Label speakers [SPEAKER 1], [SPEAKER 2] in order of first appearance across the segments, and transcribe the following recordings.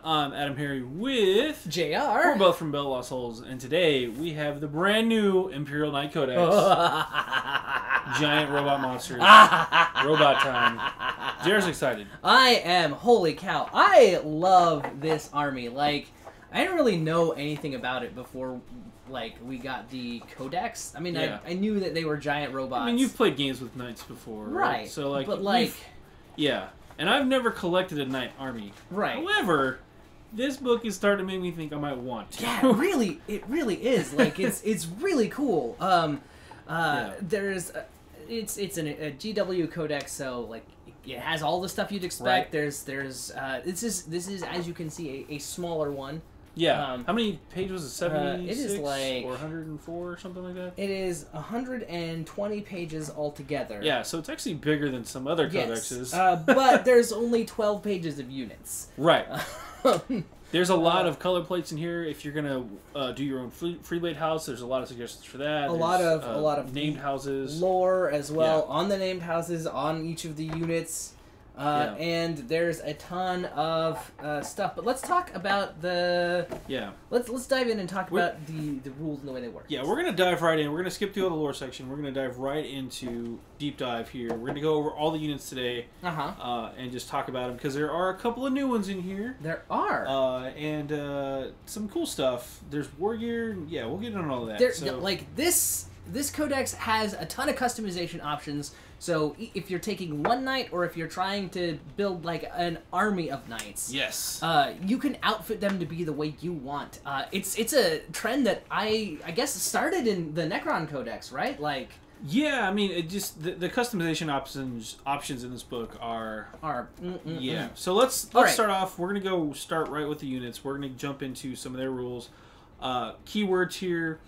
[SPEAKER 1] I'm AdamHarry with
[SPEAKER 2] JayArr.
[SPEAKER 1] We're both from BoLS Holes, and today we have the brand new Imperial Knight Codex. Giant robot monsters. Robot time. JayArr's excited.
[SPEAKER 2] I am. Holy cow. I love this army. Like, I didn't really know anything about it before, like, we got the Codex. I mean,
[SPEAKER 1] Yeah.
[SPEAKER 2] I knew that they were giant robots.
[SPEAKER 1] I mean, you've played games with knights before, right? So, like,
[SPEAKER 2] but, like...
[SPEAKER 1] Yeah. And I've never collected a knight army.
[SPEAKER 2] Right.
[SPEAKER 1] However, this book is starting to make me think I might want to.
[SPEAKER 2] Yeah, it really is. Like, it's really cool. There's... It's a GW Codex, so, like, it has all the stuff you'd expect. Right. This is, as you can see, a smaller one.
[SPEAKER 1] Yeah. How many pages was it? 76?
[SPEAKER 2] It is like...
[SPEAKER 1] Or 104 or something like that?
[SPEAKER 2] It is 120 pages altogether.
[SPEAKER 1] Yeah, so it's actually bigger than some other codexes.
[SPEAKER 2] Yes, but there's only 12 pages of units.
[SPEAKER 1] Right. There's a lot of color plates in here. If you're going to do your own Freeblade house, there's a lot of suggestions for that.
[SPEAKER 2] A lot of
[SPEAKER 1] named houses.
[SPEAKER 2] Lore as well on the named houses, on each of the units. And there's a ton of stuff, but let's talk about the...
[SPEAKER 1] Yeah.
[SPEAKER 2] Let's dive in and talk about the rules and the way they work.
[SPEAKER 1] Yeah, we're going to dive right in. We're going to skip through all the lore section. We're going to dive right into deep dive here. We're going to go over all the units today and just talk about them, because there are a couple of new ones in here.
[SPEAKER 2] There are.
[SPEAKER 1] And some cool stuff. There's war gear. Yeah, we'll get on all of that.
[SPEAKER 2] Like, this codex has a ton of customization options. So if you're taking one knight, or if you're trying to build like an army of knights,
[SPEAKER 1] yes,
[SPEAKER 2] you can outfit them to be the way you want. It's a trend that I guess started in the Necron Codex, right? Like,
[SPEAKER 1] yeah, I mean, it just the customization options in this book are yeah. So let's start off. We're gonna start right with the units. We're gonna jump into some of their rules. Keywords here: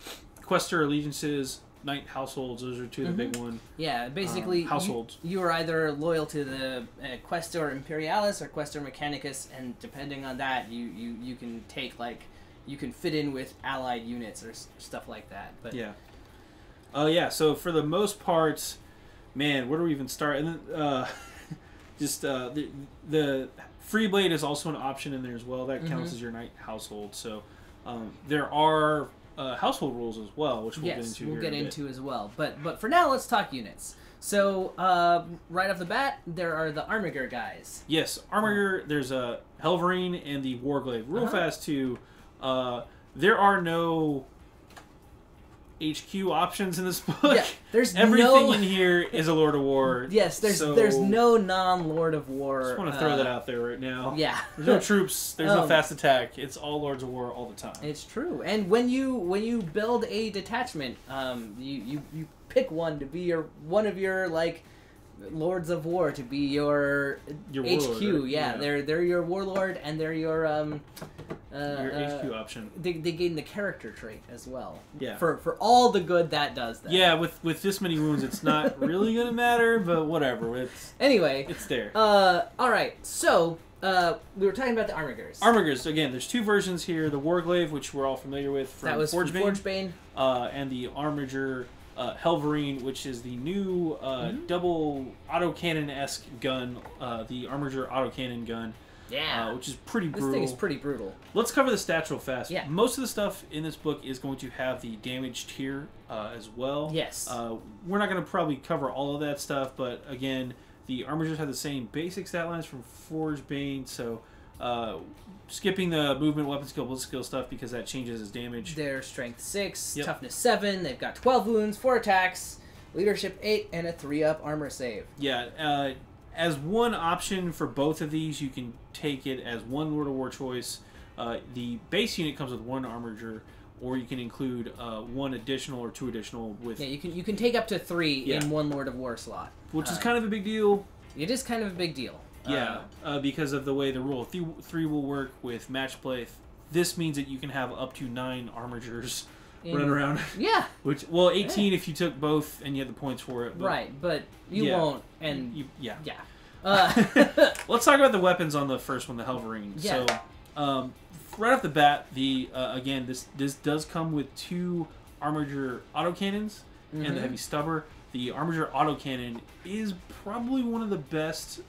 [SPEAKER 1] Quester allegiances, knight households. Those are two of the big ones.
[SPEAKER 2] Yeah, basically
[SPEAKER 1] households.
[SPEAKER 2] You are either loyal to the Questor Imperialis or Questor Mechanicus, and depending on that, you can take, like, you can fit in with allied units or stuff like that. But
[SPEAKER 1] yeah. Yeah. So for the most part, man, where do we even start? And then just the Freeblade is also an option in there as well. That counts as your knight household. So there are household rules as well, which we'll get into.
[SPEAKER 2] We'll get into as well. But for now, let's talk units. So right off the bat, there are the Armiger guys.
[SPEAKER 1] Yes, Armiger. There's a Helverine and the Warglaive. Real fast too. There are no HQ options in this book. Yeah,
[SPEAKER 2] there's
[SPEAKER 1] everything in here is a Lord of War.
[SPEAKER 2] Yes, there's no non-Lord of War.
[SPEAKER 1] Just want to throw that out there right now.
[SPEAKER 2] Yeah,
[SPEAKER 1] there's no troops. There's no fast attack. It's all Lords of War all the time.
[SPEAKER 2] It's true. And when you build a detachment, you pick one to be one of your, like, Lords of War, to be your HQ.
[SPEAKER 1] Warlord,
[SPEAKER 2] yeah, they're your warlord, and they're your
[SPEAKER 1] HQ option.
[SPEAKER 2] They gain the character trait as well.
[SPEAKER 1] Yeah.
[SPEAKER 2] For all the good that does them.
[SPEAKER 1] Yeah, with this many wounds, it's not really gonna matter, but whatever. It's there.
[SPEAKER 2] All right. So we were talking about the Armigers.
[SPEAKER 1] Armigers, again, there's two versions here: the Warglaive, which we're all familiar with from
[SPEAKER 2] Forgebane,
[SPEAKER 1] and the Armiger Helverine, which is the new double autocannon-esque gun, the Armiger autocannon gun.
[SPEAKER 2] Yeah,
[SPEAKER 1] which is pretty brutal.
[SPEAKER 2] This thing is pretty brutal.
[SPEAKER 1] Let's cover the stats real fast.
[SPEAKER 2] Yeah.
[SPEAKER 1] Most of the stuff in this book is going to have the damage tier as well.
[SPEAKER 2] Yes.
[SPEAKER 1] We're not going to probably cover all of that stuff, but again, the Armigers have the same basic stat lines from Forgebane, so skipping the movement, weapon skill, blitz skill stuff, because that changes as damage.
[SPEAKER 2] They're strength 6, toughness 7, they've got 12 wounds, 4 attacks, leadership 8, and a 3-up armor save.
[SPEAKER 1] Yeah, as one option for both of these, you can take it as one Lord of War choice. The base unit comes with one Armiger, or you can include one additional or two additional with...
[SPEAKER 2] Yeah, you can take up to 3 in one Lord of War slot.
[SPEAKER 1] Which is kind of a big deal.
[SPEAKER 2] It is kind of a big deal.
[SPEAKER 1] Yeah, because of the way the rule of 3 will work with match play. This means that you can have up to 9 Armigers running around.
[SPEAKER 2] Yeah.
[SPEAKER 1] 18 if you took both and you had the points for it. But
[SPEAKER 2] right, but you won't. And
[SPEAKER 1] yeah.
[SPEAKER 2] Let's
[SPEAKER 1] talk about the weapons on the first one, the Helverine. Yeah. So, right off the bat, again, this does come with 2 Armiger autocannons and the heavy stubber. the Armiger autocannon is probably one of the best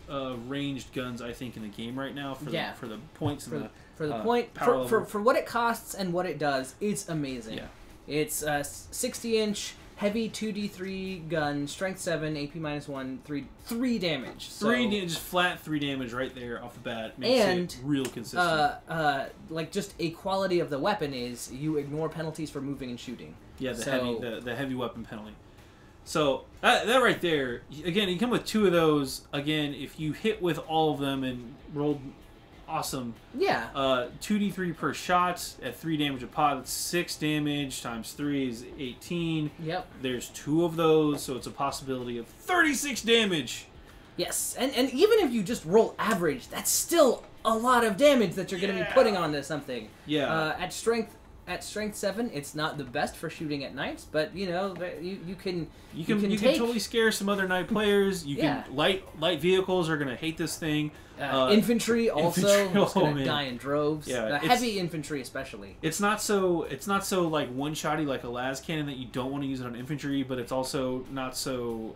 [SPEAKER 1] ranged guns I think in the game right now for the points and
[SPEAKER 2] for the point for what it costs and what it does. It's amazing.
[SPEAKER 1] Yeah.
[SPEAKER 2] It's a 60-inch heavy 2d3 gun, strength 7, AP -1, 3 damage. So,
[SPEAKER 1] just flat 3 damage right there off the bat makes it real consistent.
[SPEAKER 2] Like just a quality of the weapon is you ignore penalties for moving and shooting.
[SPEAKER 1] Yeah, the heavy weapon penalty. So that right there, again, you come with 2 of those. Again, if you hit with all of them and rolled awesome.
[SPEAKER 2] Yeah.
[SPEAKER 1] 2d3 per shot at 3 damage a pot. That's 6 damage times 3 is 18.
[SPEAKER 2] Yep.
[SPEAKER 1] There's 2 of those, so it's a possibility of 36 damage.
[SPEAKER 2] Yes, and even if you just roll average, that's still a lot of damage that you're going to be putting onto something.
[SPEAKER 1] Yeah.
[SPEAKER 2] At strength 7, it's not the best for shooting at nights, but you know you can
[SPEAKER 1] totally scare some other night players. You can light vehicles are gonna hate this thing.
[SPEAKER 2] Infantry also is gonna die in droves.
[SPEAKER 1] Yeah,
[SPEAKER 2] heavy infantry especially.
[SPEAKER 1] It's not so like one shotty like a las cannon that you don't want to use it on infantry, but it's also not so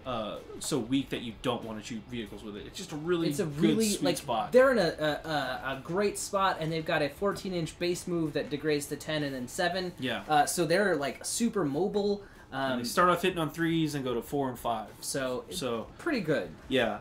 [SPEAKER 1] weak that you don't want to shoot vehicles with it. It's just a really good sweet spot.
[SPEAKER 2] They're in a great spot, and they've got a 14-inch base move that degrades to 10 and then 7.
[SPEAKER 1] Yeah.
[SPEAKER 2] So they're like super mobile.
[SPEAKER 1] And they start off hitting on 3s and go to 4 and 5.
[SPEAKER 2] So pretty good.
[SPEAKER 1] Yeah.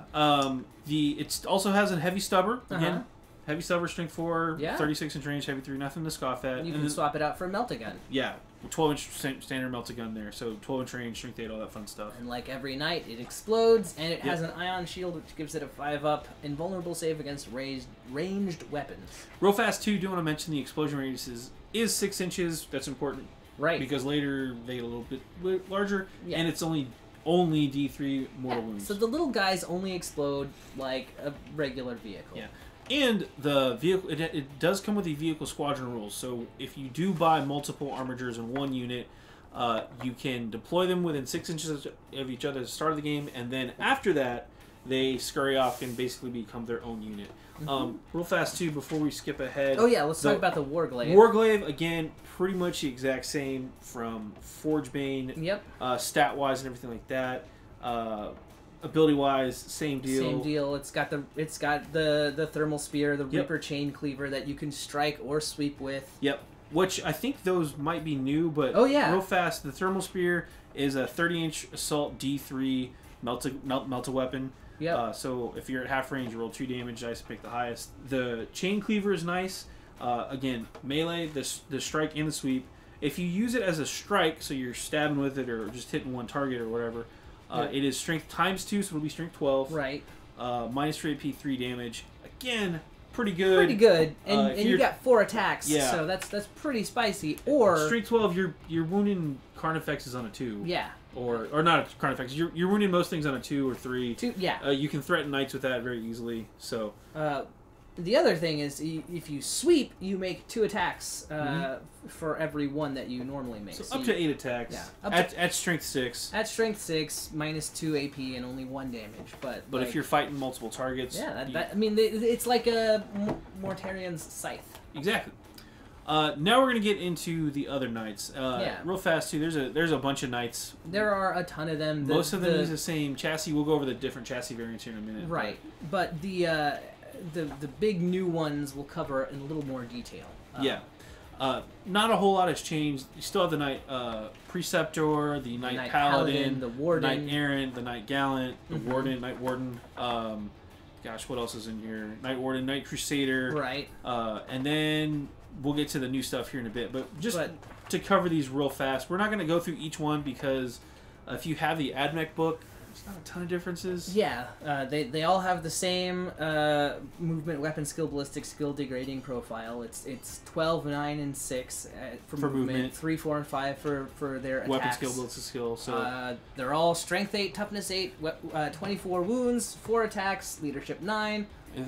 [SPEAKER 1] It also has a heavy stubber again. Heavy stubber, strength 4, 36-inch range, heavy 3, nothing to scoff at.
[SPEAKER 2] You can swap it out for a melt-a-gun.
[SPEAKER 1] Yeah, 12-inch standard melt-a-gun there. So 12-inch range, strength 8, all that fun stuff.
[SPEAKER 2] And like every night, it explodes, and it has an ion shield, which gives it a 5-up invulnerable save against ranged weapons.
[SPEAKER 1] Real fast too, do want to mention the explosion radius is 6 inches. That's important.
[SPEAKER 2] Right.
[SPEAKER 1] Because later they get a little bit larger, and it's only D3 mortal wounds.
[SPEAKER 2] So the little guys only explode like a regular vehicle.
[SPEAKER 1] Yeah. And the vehicle, it does come with the vehicle squadron rules. So if you do buy multiple armigers in one unit, you can deploy them within 6 inches of each other at the start of the game, and then after that, they scurry off and basically become their own unit. Real fast too, before we skip ahead.
[SPEAKER 2] Oh yeah, let's talk about the Warglaive.
[SPEAKER 1] Warglaive, again, pretty much the exact same from Forgebane.
[SPEAKER 2] Yep.
[SPEAKER 1] Stat-wise and everything like that. Ability-wise, same deal.
[SPEAKER 2] Same deal. It's got the thermal spear, the Reaper chain cleaver that you can strike or sweep with.
[SPEAKER 1] Yep. Which I think those might be new, but real fast, the thermal spear is a 30-inch assault D3 melt a weapon.
[SPEAKER 2] Yeah.
[SPEAKER 1] So if you're at half range, you roll 2 damage. Dice pick the highest. The chain cleaver is nice. Again, melee, the strike and the sweep. If you use it as a strike, so you're stabbing with it or just hitting one target or whatever, it is strength times 2, so it'll be strength 12.
[SPEAKER 2] Right.
[SPEAKER 1] Minus 3 AP, 3 damage. Again, pretty good.
[SPEAKER 2] Pretty good, and you got 4 attacks.
[SPEAKER 1] Yeah.
[SPEAKER 2] So that's pretty spicy. Or
[SPEAKER 1] strength 12, you're wounding Carnifexes on a 2.
[SPEAKER 2] Yeah.
[SPEAKER 1] Or not Carnifex. You're wounding most things on a 2 or 3.
[SPEAKER 2] 2, yeah.
[SPEAKER 1] You can threaten knights with that very easily. So.
[SPEAKER 2] The other thing is, if you sweep, you make 2 attacks for every 1 that you normally make.
[SPEAKER 1] So up to 8 attacks. Yeah. At strength 6.
[SPEAKER 2] At strength 6, minus 2 AP and only 1 damage. But
[SPEAKER 1] if you're fighting multiple targets,
[SPEAKER 2] I mean, it's like a Mortarian's scythe.
[SPEAKER 1] Exactly. Now we're gonna get into the other knights. Real fast too. There's a bunch of knights.
[SPEAKER 2] There are a ton of them.
[SPEAKER 1] Most of them use the same chassis. We'll go over the different chassis variants here in a minute.
[SPEAKER 2] Right, but the big new ones we'll cover in a little more detail.
[SPEAKER 1] Not a whole lot has changed. You still have the Knight Preceptor, the Knight Paladin,
[SPEAKER 2] the Warden,
[SPEAKER 1] Knight Errant, the Knight Gallant, the Warden, Knight Warden. Gosh, what else is in here? Knight Warden, Knight Crusader.
[SPEAKER 2] Right.
[SPEAKER 1] And then we'll get to the new stuff here in a bit. But just to cover these real fast, we're not going to go through each one because if you have the AdMech book, there's not a ton of differences.
[SPEAKER 2] Yeah, they all have the same movement, weapon skill, ballistic skill, degrading profile. It's 12, 9, and 6 for movement, 3, 4, and 5 for their attacks.
[SPEAKER 1] Weapon skill, ballistic skill. So
[SPEAKER 2] they're all strength 8, toughness 8, 24 wounds, 4 attacks, leadership 9,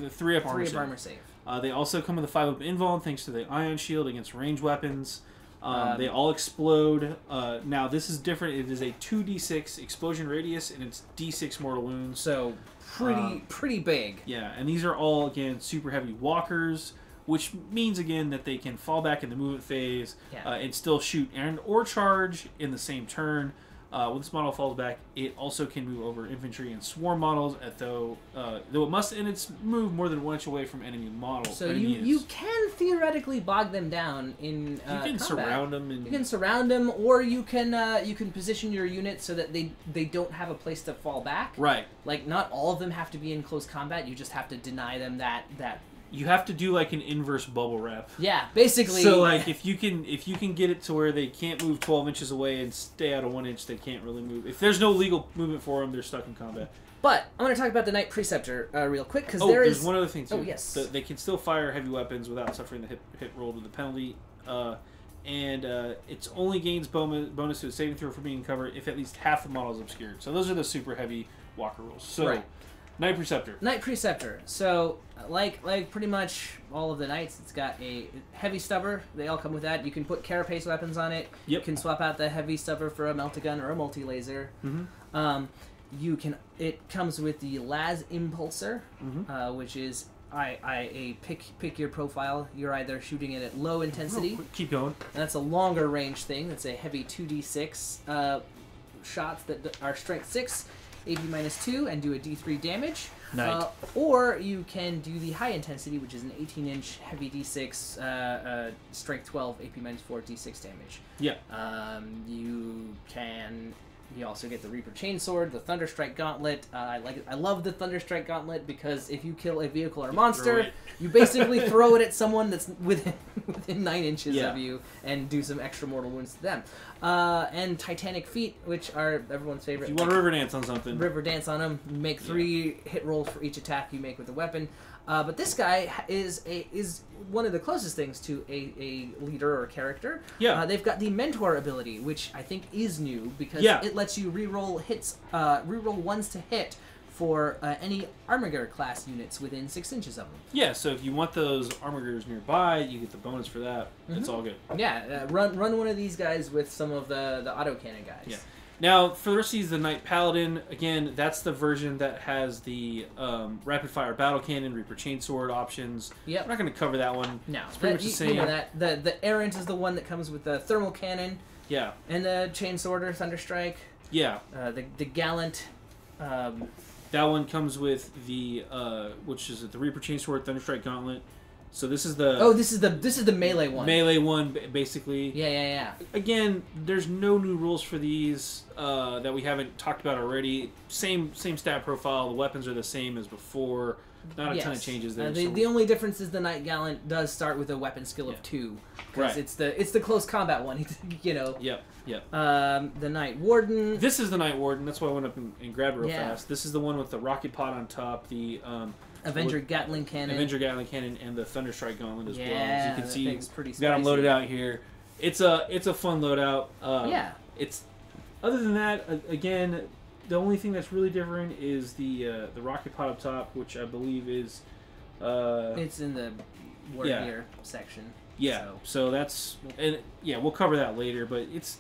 [SPEAKER 1] 3 up armor
[SPEAKER 2] save.
[SPEAKER 1] They also come with a 5-up invuln thanks to the ion shield against ranged weapons. They all explode. Now this is different. It is a 2d6 explosion radius and it's d6 mortal wounds.
[SPEAKER 2] So pretty big.
[SPEAKER 1] Yeah, and these are all again super heavy walkers, which means again that they can fall back in the movement phase and still shoot or charge in the same turn. When this model falls back, it also can move over infantry and swarm models, though it must in its move more than 1 inch away from enemy models.
[SPEAKER 2] So you can theoretically bog them down in
[SPEAKER 1] you can
[SPEAKER 2] combat.
[SPEAKER 1] surround them. And...
[SPEAKER 2] You can surround them, or you can position your unit so that they don't have a place to fall back.
[SPEAKER 1] Right.
[SPEAKER 2] Like, not all of them have to be in close combat. You just have to deny them that.
[SPEAKER 1] You have to do like an inverse bubble wrap.
[SPEAKER 2] Yeah, basically.
[SPEAKER 1] So like if you can get it to where they can't move 12 inches away and stay out of 1 inch, they can't really move. If there's no legal movement for them, they're stuck in combat.
[SPEAKER 2] But I'm going to talk about the Knight Preceptor real quick because
[SPEAKER 1] there's one other thing too.
[SPEAKER 2] Oh yes,
[SPEAKER 1] they can still fire heavy weapons without suffering the hit roll with the penalty, and it only gains bonus to a saving throw for being covered if at least half the model is obscured. So those are the super heavy walker rules. So. Right. Knight Preceptor.
[SPEAKER 2] Knight Preceptor. So, like pretty much all of the knights, it's got a heavy stubber. They all come with that. You can put carapace weapons on it.
[SPEAKER 1] Yep.
[SPEAKER 2] You can swap out the heavy stubber for a melta-gun or a multi-laser.
[SPEAKER 1] Mm-hmm.
[SPEAKER 2] It comes with the Las Impulsor, which is pick your profile. You're either shooting it at low intensity.
[SPEAKER 1] Keep going.
[SPEAKER 2] And that's a longer range thing. That's a heavy 2d6 shots that are strength 6. AP -2 and do a D3 damage.
[SPEAKER 1] Nice.
[SPEAKER 2] Or you can do the high intensity, which is an 18-inch heavy D6, strength 12, AP -4, D6 damage.
[SPEAKER 1] Yeah.
[SPEAKER 2] You also get the Reaper Chainsword, the Thunderstrike Gauntlet. I love the Thunderstrike Gauntlet because if you kill a vehicle or monster, you basically throw it at someone that's within 9 inches of you and do some extra mortal wounds to them. And Titanic Feet, which are everyone's favorite.
[SPEAKER 1] If you want to River Dance on something.
[SPEAKER 2] River Dance on them. You make 3 hit rolls for each attack you make with the weapon. But this guy is one of the closest things to a leader or character.
[SPEAKER 1] Yeah.
[SPEAKER 2] They've got the Mentor ability, which I think is new because it lets you reroll hits, reroll ones to hit for any Armiger class units within 6 inches of them.
[SPEAKER 1] Yeah, so if you want those Armigers nearby, you get the bonus for that. It's all good.
[SPEAKER 2] Yeah, run one of these guys with some of the autocannon guys.
[SPEAKER 1] Yeah. Now, for the rest of these, the Knight Paladin, again, that's the version that has the rapid fire battle cannon, Reaper Chainsword options.
[SPEAKER 2] Yep.
[SPEAKER 1] I'm not going to cover that one.
[SPEAKER 2] No,
[SPEAKER 1] it's pretty much the same.
[SPEAKER 2] You know that. The Errant is the one that comes with the thermal cannon.
[SPEAKER 1] Yeah.
[SPEAKER 2] And the Chainsword or Thunderstrike.
[SPEAKER 1] Yeah.
[SPEAKER 2] The Gallant.
[SPEAKER 1] That one comes with the which is the Reaper Chainsword, Thunderstrike Gauntlet. So this is the
[SPEAKER 2] this is the melee one.
[SPEAKER 1] Melee one, basically.
[SPEAKER 2] Yeah.
[SPEAKER 1] Again, there's no new rules for these that we haven't talked about already. Same stat profile. The weapons are the same as before. Not a ton of changes there.
[SPEAKER 2] The only difference is the Knight Gallant does start with a weapon skill of 2. Right. It's the close combat one. You know.
[SPEAKER 1] Yep.
[SPEAKER 2] The Knight Warden.
[SPEAKER 1] This is the Knight Warden. That's why I went up and grabbed it real fast. This is the one with the rocket pod on top. The
[SPEAKER 2] Avenger Gatling Cannon.
[SPEAKER 1] And the Thunderstrike Gauntlet as well. As you can see,
[SPEAKER 2] pretty
[SPEAKER 1] got them loaded out here. It's a fun loadout. It's other than that, again, the only thing that's really different is the rocket pod up top, which I believe is
[SPEAKER 2] it's in the Warrior section.
[SPEAKER 1] Yeah, so that's we'll cover that later, but it's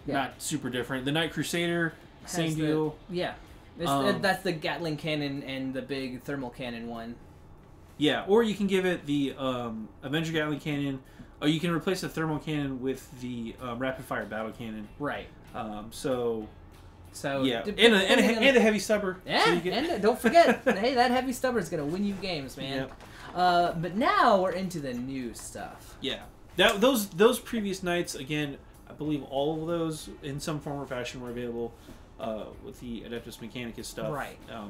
[SPEAKER 1] not super different. The Knight Crusader, same deal.
[SPEAKER 2] Yeah. That's the Gatling cannon and the big thermal cannon one.
[SPEAKER 1] Yeah, or you can give it the Avenger Gatling cannon, or you can replace the thermal cannon with the rapid fire battle cannon.
[SPEAKER 2] Right.
[SPEAKER 1] So yeah, and a heavy stubber.
[SPEAKER 2] Yeah, so and don't forget, hey, that heavy stubber is gonna win you games, man. Yep. But now we're into the new stuff.
[SPEAKER 1] Yeah, those previous nights, again, I believe all of those in some form or fashion were available. With the Adeptus Mechanicus stuff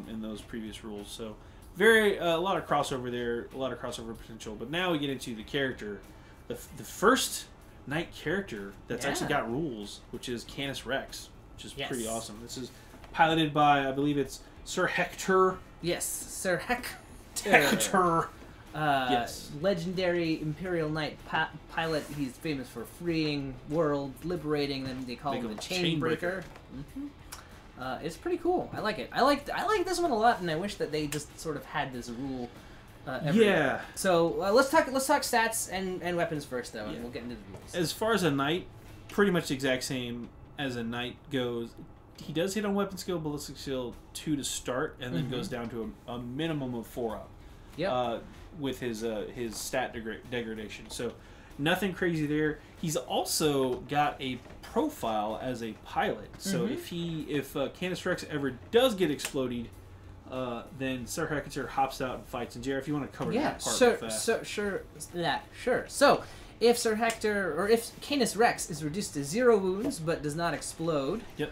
[SPEAKER 1] in those previous rules. So a lot of crossover there, a lot of crossover potential. But now we get into the character. The first Knight character that's actually got rules, which is Canis Rex, which is pretty awesome. This is piloted by, I believe it's Sir Hector.
[SPEAKER 2] Yes, Sir Hector.
[SPEAKER 1] Hector.
[SPEAKER 2] Legendary Imperial Knight pilot. He's famous for freeing worlds, liberating them. They call him the Chainbreaker. It's pretty cool. I like it. I like this one a lot, and I wish that they just sort of had this rule. Everywhere. So let's talk stats and weapons first, though, and we'll get into the rules.
[SPEAKER 1] As far as a Knight, pretty much the exact same as a Knight goes. He does hit on weapon skill, ballistic skill 2 to start, and then goes down to a minimum of 4 up.
[SPEAKER 2] Yep.
[SPEAKER 1] With his stat degradation. So Nothing crazy there. He's also got a profile as a pilot. So if Canis Rex ever does get exploded, then Sir Hector hops out and fights. And JayArr, if you want to cover that part real fast.
[SPEAKER 2] Sure. So, if Sir Hector, or if Canis Rex is reduced to 0 wounds but does not explode...
[SPEAKER 1] Yep.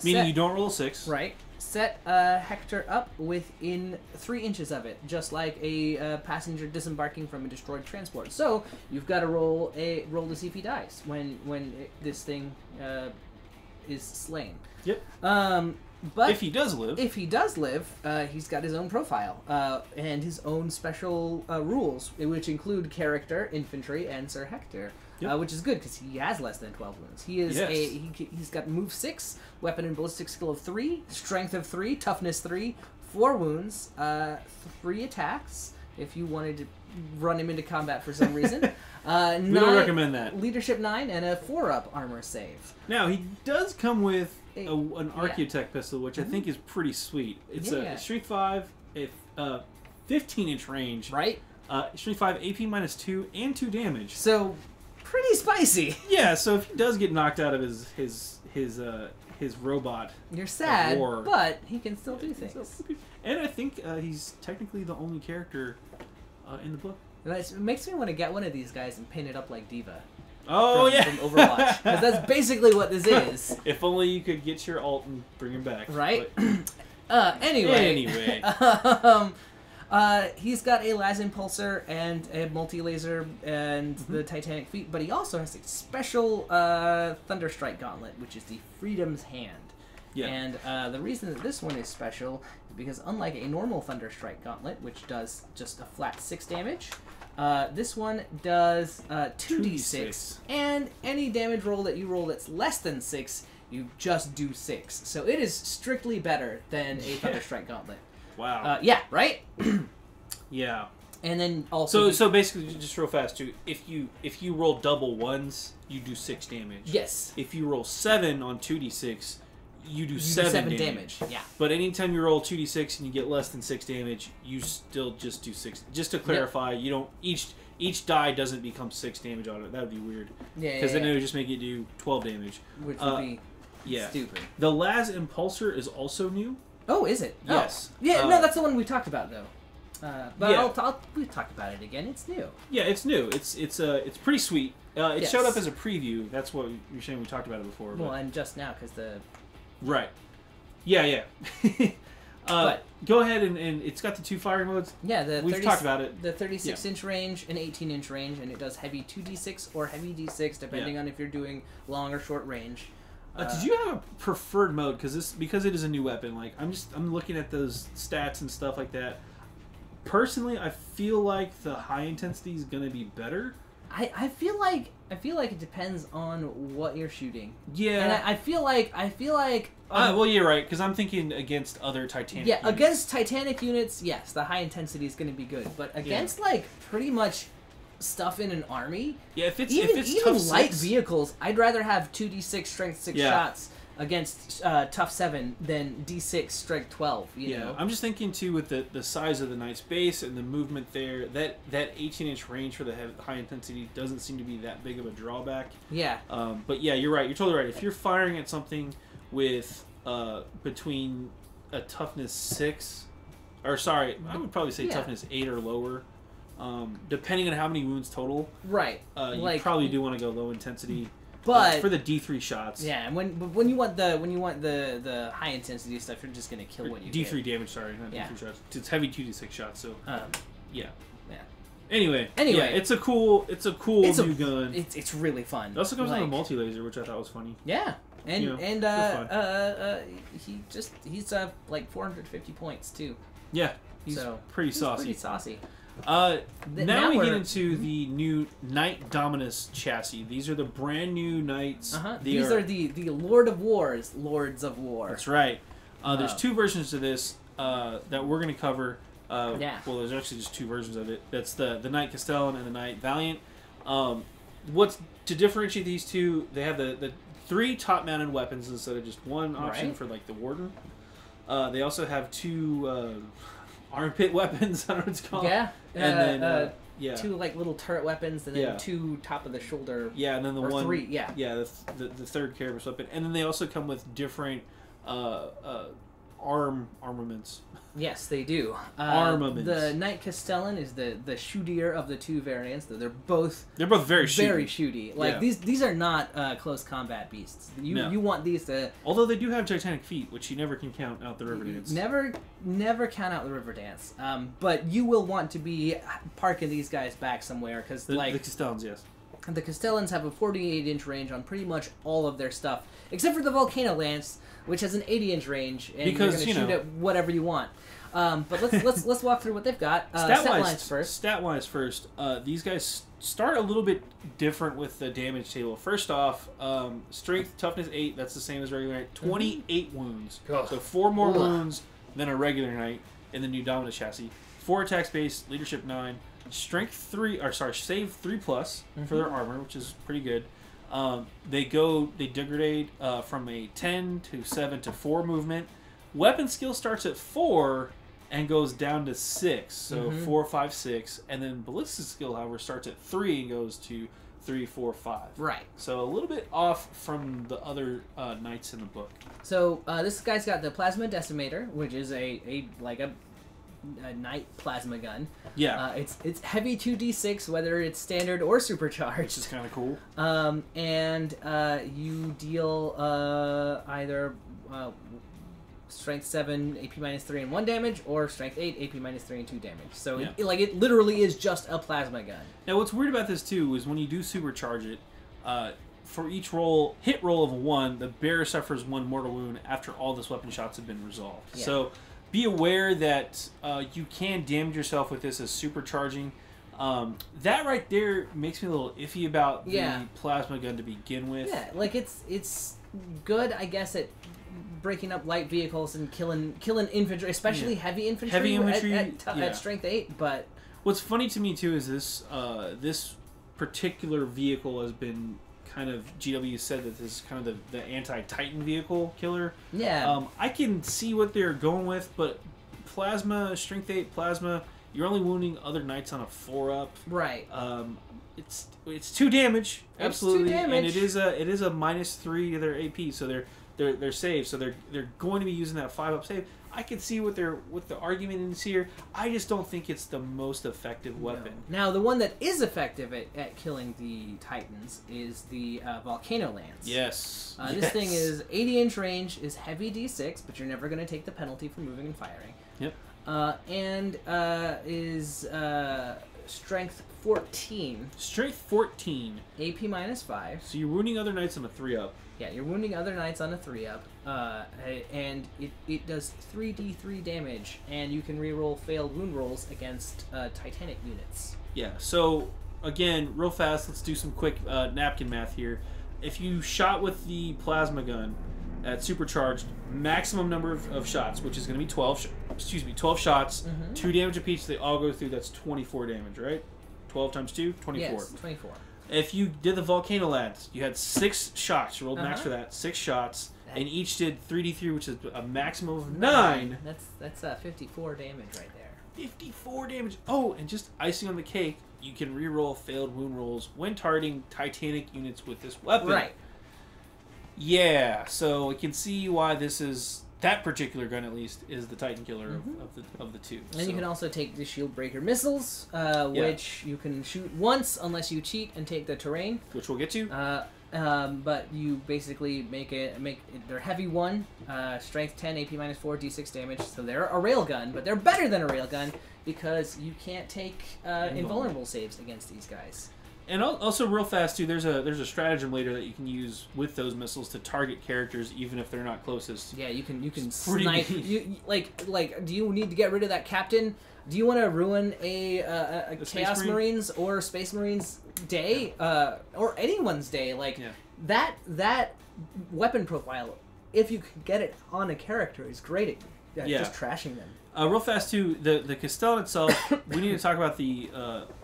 [SPEAKER 1] Meaning you don't roll a 6.
[SPEAKER 2] Right. Set Hector up within 3 inches of it, just like a passenger disembarking from a destroyed transport. So, you've got to roll to see if he dies when this thing is slain.
[SPEAKER 1] Yep.
[SPEAKER 2] But
[SPEAKER 1] if he does live,
[SPEAKER 2] he's got his own profile and his own special rules, which include character, infantry, and Sir Hector, which is good because he has less than 12 wounds. He is he's got move 6, weapon and ballistic skill of 3, strength of 3, toughness 3, 4 wounds, 3 attacks. If you wanted to run him into combat for some reason,
[SPEAKER 1] we don't recommend that.
[SPEAKER 2] Leadership 9 and a 4-up armor save.
[SPEAKER 1] Now he does come with an Archaeotech pistol, which I think is pretty sweet. It's a Strength 5, a 15-inch range.
[SPEAKER 2] Right.
[SPEAKER 1] Strength 5, AP -2, and 2 damage.
[SPEAKER 2] So, pretty spicy.
[SPEAKER 1] Yeah. So if he does get knocked out of his robot,
[SPEAKER 2] you're sad,
[SPEAKER 1] war,
[SPEAKER 2] but he can still do things.
[SPEAKER 1] And I think he's technically the only character in the book.
[SPEAKER 2] It makes me want to get one of these guys and pin it up like Diva.
[SPEAKER 1] Oh,
[SPEAKER 2] from Overwatch. Because that's basically what this is.
[SPEAKER 1] If only you could get your ult and bring him back.
[SPEAKER 2] Right?
[SPEAKER 1] Anyway.
[SPEAKER 2] He's got a las impulsor and a multi-laser and the Titanic feet, but he also has a special Thunderstrike gauntlet, which is the Freedom's Hand. Yeah. And the reason that this one is special is because unlike a normal Thunderstrike gauntlet, which does just a flat 6 damage, this one does 2d6, and any damage roll that you roll that's less than 6, you just do 6. So it is strictly better than a Thunderstrike gauntlet.
[SPEAKER 1] Wow.
[SPEAKER 2] Yeah, right?
[SPEAKER 1] Yeah.
[SPEAKER 2] And then also...
[SPEAKER 1] So basically, just real fast, too, if you roll double 1s, you do 6 damage.
[SPEAKER 2] Yes.
[SPEAKER 1] If you roll 7 on 2d6, you do 7 damage.
[SPEAKER 2] Yeah.
[SPEAKER 1] But anytime you roll 2d6 and you get less than 6 damage, you still just do 6. Just to clarify, you don't... Each die doesn't become 6 damage on it. That would be weird.
[SPEAKER 2] Yeah,
[SPEAKER 1] because then it would just make it do 12 damage.
[SPEAKER 2] Which would be stupid.
[SPEAKER 1] The Las Impulsor is also new.
[SPEAKER 2] Oh, is it?
[SPEAKER 1] Yes.
[SPEAKER 2] Oh. Yeah, no, that's the one we talked about, though. But we've talked about it again. It's new.
[SPEAKER 1] Yeah, it's new. It's pretty sweet. It showed up as a preview. That's what you're saying. We talked about it before.
[SPEAKER 2] Well, and just now because the...
[SPEAKER 1] Right. Yeah. Go ahead and it's got the 2 firing modes.
[SPEAKER 2] Yeah,
[SPEAKER 1] we've talked about it.
[SPEAKER 2] The 36-inch range and 18-inch range, and it does heavy 2d6 or heavy d6 depending on if you're doing long or short range.
[SPEAKER 1] Did you have a preferred mode? Because it is a new weapon. Like I'm looking at those stats and stuff like that. Personally, I feel like the high intensity is gonna be better.
[SPEAKER 2] I feel like it depends on what you're shooting.
[SPEAKER 1] Yeah,
[SPEAKER 2] and I feel like.
[SPEAKER 1] Well, you're right because I'm thinking against other Titanic.
[SPEAKER 2] Yeah,
[SPEAKER 1] units.
[SPEAKER 2] Against Titanic units, yes, the high intensity is going to be good. But against like pretty much stuff in an army,
[SPEAKER 1] if it's
[SPEAKER 2] even
[SPEAKER 1] tough
[SPEAKER 2] light
[SPEAKER 1] 6,
[SPEAKER 2] vehicles, I'd rather have 2d6 strength 6 shots against tough 7 than d6 strength 12. You know?
[SPEAKER 1] I'm just thinking too with the size of the knight's base and the movement there. That 18-inch range for the high intensity doesn't seem to be that big of a drawback.
[SPEAKER 2] Yeah.
[SPEAKER 1] But yeah, you're right. You're totally right. If you're firing at something with between a toughness 6, or sorry, I would probably say toughness 8 or lower. Depending on how many wounds total.
[SPEAKER 2] Right.
[SPEAKER 1] You probably do want to go low intensity.
[SPEAKER 2] But
[SPEAKER 1] for the D3 shots.
[SPEAKER 2] Yeah, and when you want the high intensity stuff, you're just gonna kill what you
[SPEAKER 1] D3
[SPEAKER 2] get.
[SPEAKER 1] damage, sorry, not D3 shots. It's heavy 2d6 shots, so yeah.
[SPEAKER 2] Anyway,
[SPEAKER 1] it's a cool new gun.
[SPEAKER 2] It's really fun.
[SPEAKER 1] It also comes with a multi-laser, which I thought was funny.
[SPEAKER 2] Yeah. He's like 450 points too.
[SPEAKER 1] Yeah, he's pretty saucy.
[SPEAKER 2] Pretty saucy.
[SPEAKER 1] Now we get into the new Knight Dominus chassis. These are the brand new knights.
[SPEAKER 2] These are the Lords of War.
[SPEAKER 1] That's right. There's 2 versions to this that we're going to cover. Well, there's actually just 2 versions of it. That's the Knight Castellan and the Knight Valiant. What's to differentiate these 2? They have the 3 top-mounted weapons instead of just 1 option for like the Warden. They also have 2 armpit weapons. I don't know what it's called.
[SPEAKER 2] Yeah.
[SPEAKER 1] And then
[SPEAKER 2] two like little turret weapons, and then two top of the shoulder.
[SPEAKER 1] Yeah, and then the
[SPEAKER 2] three.
[SPEAKER 1] Yeah, the third carapace weapon, and then they also come with different armaments.
[SPEAKER 2] Yes, they do.
[SPEAKER 1] Armaments.
[SPEAKER 2] The Knight Castellan is the shootier of the two variants. They're both
[SPEAKER 1] very shooty.
[SPEAKER 2] Very shooty. Like these are not close combat beasts. You want these to.
[SPEAKER 1] Although they do have Titanic feet, which you never can count out the river dance.
[SPEAKER 2] Never count out the river dance. But you will want to be parking these guys back somewhere because
[SPEAKER 1] the Castellans, yes.
[SPEAKER 2] The Castellans have a 48-inch range on pretty much all of their stuff, except for the Volcano Lance, which has an 80-inch range, and you're going to shoot at whatever you want. But let's walk through what they've got.
[SPEAKER 1] Stat-wise first. These guys start a little bit different with the damage table. First off, strength, toughness 8. That's the same as regular knight. 28 wounds.
[SPEAKER 2] Oh.
[SPEAKER 1] So 4 more wounds than a regular knight in the new Dominus chassis. 4 attack space, leadership 9. Strength 3, or sorry, save 3+ for their armor, which is pretty good. They degrade from a 10 to 7 to 4 movement. Weapon skill starts at 4 and goes down to 6. So 4, 5, 6. And then ballistic skill, however, starts at 3 and goes to 3, 4, 5.
[SPEAKER 2] Right.
[SPEAKER 1] So a little bit off from the other knights in the book.
[SPEAKER 2] So this guy's got the Plasma Decimator, which is a Knight plasma gun.
[SPEAKER 1] Yeah.
[SPEAKER 2] It's heavy 2d6, whether it's standard or supercharged.
[SPEAKER 1] Which is kind of cool.
[SPEAKER 2] And you deal either strength 7, AP -3 and 1 damage, or strength 8, AP -3 and 2 damage. So it literally is just a plasma gun.
[SPEAKER 1] Now what's weird about this too is when you do supercharge it, for each hit roll of a 1, the bearer suffers 1 mortal wound after all this weapon shots have been resolved.
[SPEAKER 2] Yeah.
[SPEAKER 1] So be aware that you can damage yourself with this as supercharging. That right there makes me a little iffy about the plasma gun to begin with.
[SPEAKER 2] Yeah, like it's good, I guess, at breaking up light vehicles and killing infantry, especially heavy infantry. At strength 8. But
[SPEAKER 1] what's funny to me too is this particular vehicle has been kind of, GW said that this is kind of the anti-Titan vehicle killer.
[SPEAKER 2] Yeah.
[SPEAKER 1] I can see what they're going with, but plasma, strength 8 plasma, you're only wounding other knights on a 4-up.
[SPEAKER 2] Right.
[SPEAKER 1] It's 2 damage, absolutely,
[SPEAKER 2] it's 2 damage.
[SPEAKER 1] and it is a -3 to their AP, so they're saved, so they're going to be using that 5-up save. I can see what the argument is here. I just don't think it's the most effective weapon.
[SPEAKER 2] No. Now, the one that is effective at killing the Titans is the Volcano Lance.
[SPEAKER 1] Yes.
[SPEAKER 2] This thing is 80-inch range, is heavy D6, but you're never going to take the penalty for moving and firing.
[SPEAKER 1] Yep.
[SPEAKER 2] And is strength 14.
[SPEAKER 1] Strength 14.
[SPEAKER 2] AP -5.
[SPEAKER 1] So you're wounding other knights on a 3-up.
[SPEAKER 2] Yeah, you're wounding other knights on a 3-up, and it does 3d3 damage, and you can reroll failed wound rolls against Titanic units.
[SPEAKER 1] Yeah, so again, real fast, let's do some quick napkin math here. If you shot with the plasma gun at supercharged, maximum number of shots, which is going to be 12 shots, 2 damage apiece, they all go through, that's 24 damage, right? 12 times 2, 24.
[SPEAKER 2] Yes, 24.
[SPEAKER 1] If you did the Volcano Lance, you had 6 shots. You rolled max for that. 6 shots. And each did 3d3, which is a maximum of 9.
[SPEAKER 2] That's 54 damage right there.
[SPEAKER 1] 54 damage. Oh, and just icing on the cake, you can reroll failed wound rolls when targeting Titanic units with this weapon.
[SPEAKER 2] Right.
[SPEAKER 1] Yeah, so we can see why this is... That particular gun, at least, is the Titan killer of the two.
[SPEAKER 2] And you can also take the Shield Breaker missiles, which you can shoot once unless you cheat and take the terrain,
[SPEAKER 1] which we'll get to.
[SPEAKER 2] But you basically they're heavy 1, strength 10, AP -4, D6 damage. So they're a railgun, but they're better than a railgun because you can't take invulnerable saves against these guys.
[SPEAKER 1] And also, real fast too, there's a stratagem later that you can use with those missiles to target characters even if they're not closest.
[SPEAKER 2] Yeah, you can snipe. Like, do you need to get rid of that captain? Do you want to ruin a Chaos Marines or Space Marines day, or anyone's day? Like that weapon profile, if you can get it on a character, is great at just trashing them.
[SPEAKER 1] Real fast too, the Castellan itself, we need to talk about the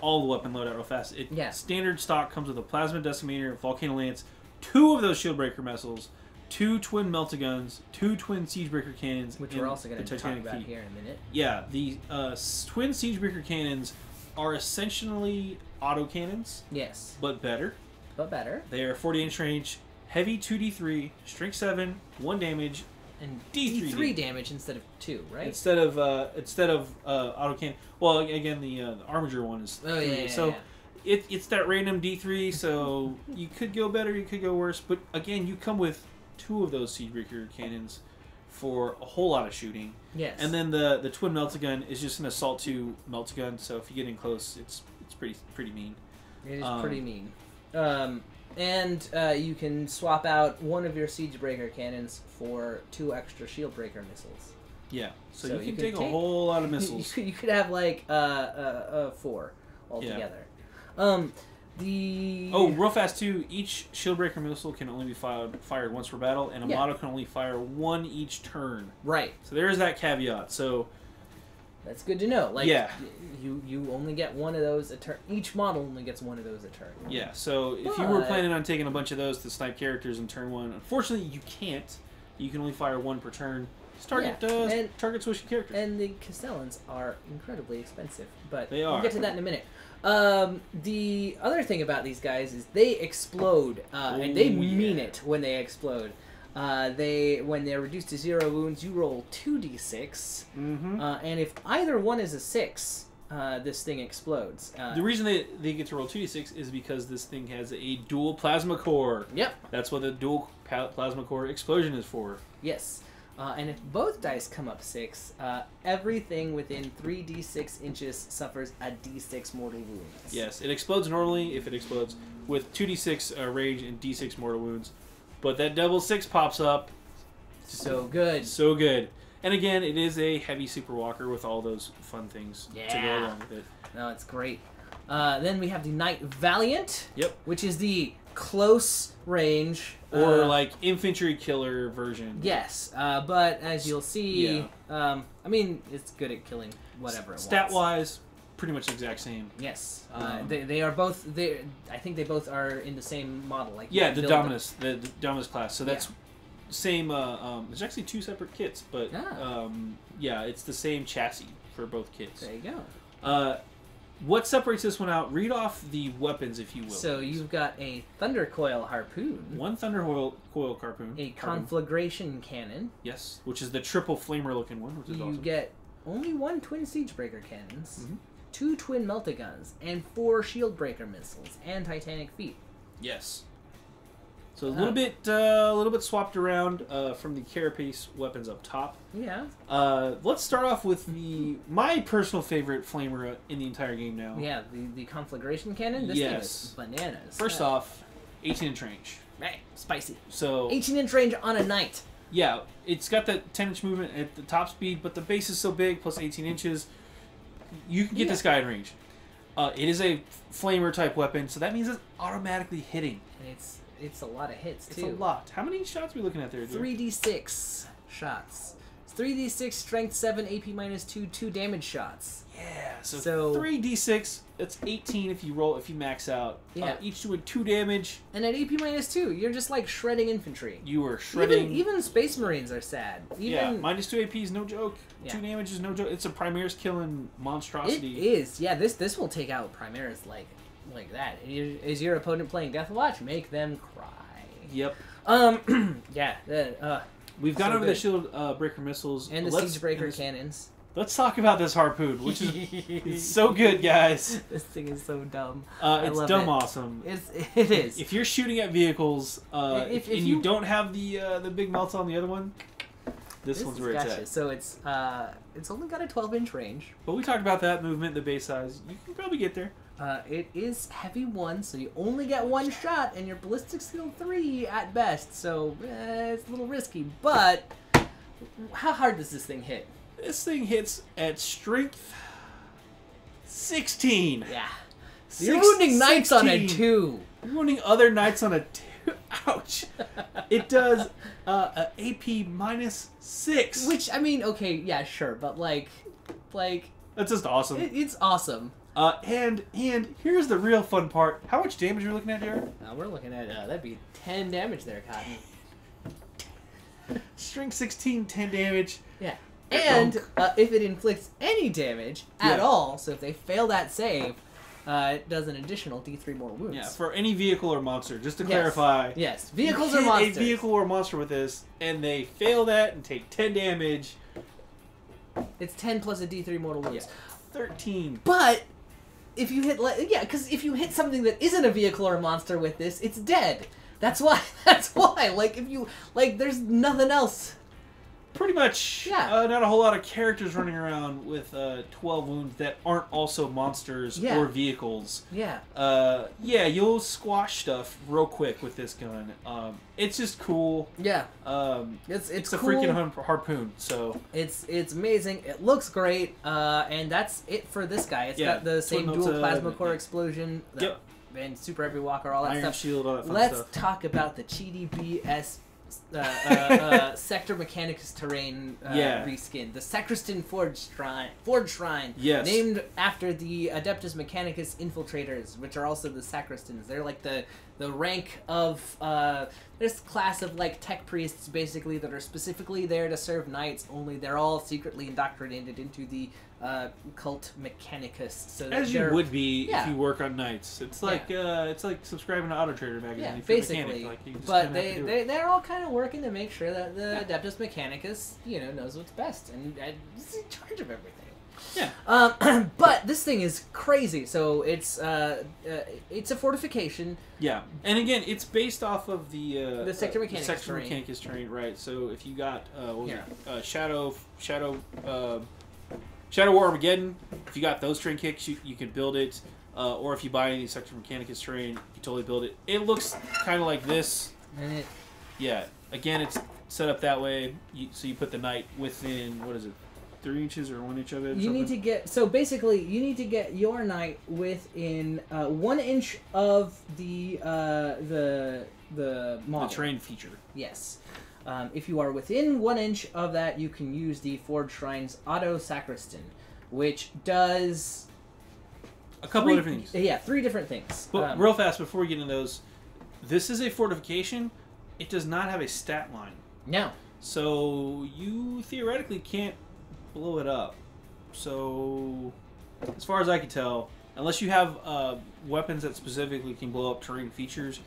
[SPEAKER 1] all the weapon loadout real fast. Standard stock comes with a Plasma Decimator, Volcano Lance, 2 of those Shieldbreaker missiles, 2 twin Meltaguns, 2 twin Siegebreaker cannons,
[SPEAKER 2] which we're also going to talk about here in a minute.
[SPEAKER 1] Yeah, the twin Siegebreaker cannons are essentially autocannons.
[SPEAKER 2] Yes.
[SPEAKER 1] But better. They are 40-inch range, heavy 2d3, strength 7, 1 damage,
[SPEAKER 2] and
[SPEAKER 1] D3
[SPEAKER 2] damage instead of 2, right?
[SPEAKER 1] Instead of autocannon. Well, again, the Armiger one is 3.
[SPEAKER 2] Yeah,
[SPEAKER 1] so it's that random D3. So you could go better, you could go worse. But again, you come with 2 of those Siegebreaker cannons for a whole lot of shooting.
[SPEAKER 2] Yes.
[SPEAKER 1] And then the twin melta-gun is just an assault 2 melta-gun. So if you get in close, it's pretty mean.
[SPEAKER 2] It is pretty mean. And you can swap out one of your Siegebreaker cannons for 2 extra Shieldbreaker missiles.
[SPEAKER 1] Yeah, so you can take a whole lot of missiles.
[SPEAKER 2] You could have like 4 altogether.
[SPEAKER 1] Yeah. Real fast too. Each Shieldbreaker missile can only be fired once per battle, and a model can only fire 1 each turn.
[SPEAKER 2] Right.
[SPEAKER 1] So there is that caveat. So
[SPEAKER 2] that's good to know. Like, you only get one of those a turn. Each model only gets one of those a turn.
[SPEAKER 1] Yeah. So if you were planning on taking a bunch of those to snipe characters in turn 1, unfortunately you can't. You can only fire 1 per turn. Target swishing characters.
[SPEAKER 2] And the Castellans are incredibly expensive, but
[SPEAKER 1] they are.
[SPEAKER 2] We'll get to that in a minute. The other thing about these guys is they explode, and they mean it when they explode. When they're reduced to 0 wounds, you roll 2d6, and if either one is a 6, this thing explodes.
[SPEAKER 1] The reason they get to roll 2d6 is because this thing has a dual plasma core.
[SPEAKER 2] Yep.
[SPEAKER 1] That's what the dual plasma core explosion is for.
[SPEAKER 2] Yes. And if both dice come up 6, everything within 3d6 inches suffers a d6 mortal wounds.
[SPEAKER 1] Yes, it explodes normally if it explodes with 2d6 rage and d6 mortal wounds. But that double 6 pops up.
[SPEAKER 2] So good.
[SPEAKER 1] So good. And again, it is a heavy super walker with all those fun things to go along with it.
[SPEAKER 2] No, it's great. Then we have the Knight Valiant.
[SPEAKER 1] Yep.
[SPEAKER 2] Which is the close range.
[SPEAKER 1] Or like infantry killer version.
[SPEAKER 2] Yes. But as you'll see, I mean, it's good at killing whatever it wants.
[SPEAKER 1] Stat-wise, pretty much the exact same.
[SPEAKER 2] Yes. They are both. I think they both are in the same model. Like
[SPEAKER 1] the Dominus, the Dominus class. So that's same. There's actually 2 separate kits, but it's the same chassis for both kits.
[SPEAKER 2] There you go.
[SPEAKER 1] What separates this one out? Read off the weapons, if you will.
[SPEAKER 2] So you've got a Thunder Coil Harpoon.
[SPEAKER 1] 1 Thunder Coil Harpoon.
[SPEAKER 2] A Conflagration Cannon.
[SPEAKER 1] Yes, which is the triple flamer looking one, which is awesome.
[SPEAKER 2] You get only 1 Twin Siegebreaker Cannons, 2 Twin Melta-Guns, and 4 Shieldbreaker Missiles, and Titanic Feet.
[SPEAKER 1] Yes. So a little bit swapped around from the carapace weapons up top.
[SPEAKER 2] Yeah.
[SPEAKER 1] Let's start off with my personal favorite flamer in the entire game now.
[SPEAKER 2] Yeah, the Conflagration Cannon. This thing is bananas.
[SPEAKER 1] First off, 18-inch range.
[SPEAKER 2] Right, spicy.
[SPEAKER 1] So
[SPEAKER 2] 18-inch range on a knight.
[SPEAKER 1] Yeah, it's got the 10-inch movement at the top speed, but the base is so big, plus 18 inches, you can get this guy in range. It is a flamer type weapon, so that means it's automatically hitting.
[SPEAKER 2] And it's a lot of hits, too.
[SPEAKER 1] It's a lot. How many shots are we looking at there, dude?
[SPEAKER 2] 3d6 shots. It's 3d6, strength 7, AP -2, 2 damage shots.
[SPEAKER 1] Yeah, so 3d6, that's 18 if you max out.
[SPEAKER 2] Yeah.
[SPEAKER 1] Each doing 2 damage.
[SPEAKER 2] And at AP -2, you're just like shredding infantry.
[SPEAKER 1] You are shredding.
[SPEAKER 2] Even Space Marines are sad.
[SPEAKER 1] -2 AP is no joke.
[SPEAKER 2] Yeah.
[SPEAKER 1] 2 damage is no joke. It's a Primaris killing monstrosity.
[SPEAKER 2] It is. Yeah, this will take out Primaris like that. Is your opponent playing Deathwatch? Make them cry.
[SPEAKER 1] Yep.
[SPEAKER 2] Yeah.
[SPEAKER 1] We've gone over the shield breaker missiles
[SPEAKER 2] and the Siegebreaker cannons.
[SPEAKER 1] Let's talk about this harpoon, which is it's so good, guys.
[SPEAKER 2] This thing is so dumb.
[SPEAKER 1] It's dumb awesome.
[SPEAKER 2] It is.
[SPEAKER 1] If you're shooting at vehicles and you don't have the big melts on the other one, this one's where it's at.
[SPEAKER 2] So it's only got a 12-inch range.
[SPEAKER 1] But we talked about that movement, the base size. You can probably get there.
[SPEAKER 2] It is heavy 1, so you only get 1 shot, and your ballistic skill 3 at best. So it's a little risky. But how hard does this thing hit?
[SPEAKER 1] This thing hits at strength 16.
[SPEAKER 2] Yeah. You're wounding knights on a 2.
[SPEAKER 1] You're wounding other knights on a 2. Ouch. It does a AP -6.
[SPEAKER 2] Which, I mean, okay, yeah, sure, but like
[SPEAKER 1] that's just awesome.
[SPEAKER 2] It's awesome.
[SPEAKER 1] And here's the real fun part. How much damage are you looking at, JayArr?
[SPEAKER 2] We're looking at that'd be 10 damage there, Cotton.
[SPEAKER 1] Strength 16, 10 damage.
[SPEAKER 2] Yeah. And if it inflicts any damage at all, so if they fail that save, it does an additional D3 more wounds.
[SPEAKER 1] Yeah, for any vehicle or monster. Just to clarify.
[SPEAKER 2] Yes, vehicles or monsters.
[SPEAKER 1] A vehicle or monster with this, and they fail that and take 10 damage.
[SPEAKER 2] It's 10 plus a D3 mortal wounds.
[SPEAKER 1] Yeah, 13.
[SPEAKER 2] But if you hit, because if you hit something that isn't a vehicle or a monster with this, it's dead. That's why. Like, if you, there's nothing else.
[SPEAKER 1] Pretty much, not a whole lot of characters running around with 12 wounds that aren't also monsters or vehicles.
[SPEAKER 2] Yeah.
[SPEAKER 1] You'll squash stuff real quick with this gun. It's just cool.
[SPEAKER 2] Yeah.
[SPEAKER 1] It's
[SPEAKER 2] cool.
[SPEAKER 1] A freaking harpoon. So
[SPEAKER 2] it's amazing. It looks great. And that's it for this guy. It's got the same dual plasma core explosion.
[SPEAKER 1] Yep.
[SPEAKER 2] And super heavy walker, all that
[SPEAKER 1] Iron
[SPEAKER 2] stuff.
[SPEAKER 1] Shield, all that fun
[SPEAKER 2] Let's
[SPEAKER 1] stuff.
[SPEAKER 2] talk about the cheaty BS Sector Mechanicus terrain reskin, the Sacristan Forge Shrine,
[SPEAKER 1] yes,
[SPEAKER 2] named after the Adeptus Mechanicus infiltrators, which are also the Sacristans. They're like the rank of this class of tech priests, basically, that are specifically there to serve knights. Only they're all secretly indoctrinated into the cult Mechanicus. So that
[SPEAKER 1] as you would be if you work on knights. It's like subscribing to Auto Trader magazine.
[SPEAKER 2] Yeah,
[SPEAKER 1] if you're
[SPEAKER 2] basically.
[SPEAKER 1] mechanic.
[SPEAKER 2] But they're all kind of working to make sure that the Adeptus Mechanicus knows what's best and is in charge of everything.
[SPEAKER 1] Yeah.
[SPEAKER 2] But this thing is crazy. So it's a fortification.
[SPEAKER 1] Yeah, and again, it's based off of the
[SPEAKER 2] Sector Mechanicus
[SPEAKER 1] terrain, right? So if you got Shadow War Armageddon, if you got those terrain kicks, you can build it. Or if you buy any Sector Mechanicus terrain, you can totally build it. It looks kind of like this. Yeah. Again, it's set up that way. So you put the knight within, 3 inches or 1 inch of it?
[SPEAKER 2] You need to get your knight within 1 inch of the model.
[SPEAKER 1] The terrain feature.
[SPEAKER 2] Yes. If you are within 1 inch of that, you can use the Forge Shrine's Auto Sacristan, which does
[SPEAKER 1] a couple of different things.
[SPEAKER 2] Yeah, 3 different things.
[SPEAKER 1] But real fast, before we get into those, this is a fortification. It does not have a stat line.
[SPEAKER 2] No.
[SPEAKER 1] So you theoretically can't blow it up. So, as far as I can tell, unless you have weapons that specifically can blow up terrain features,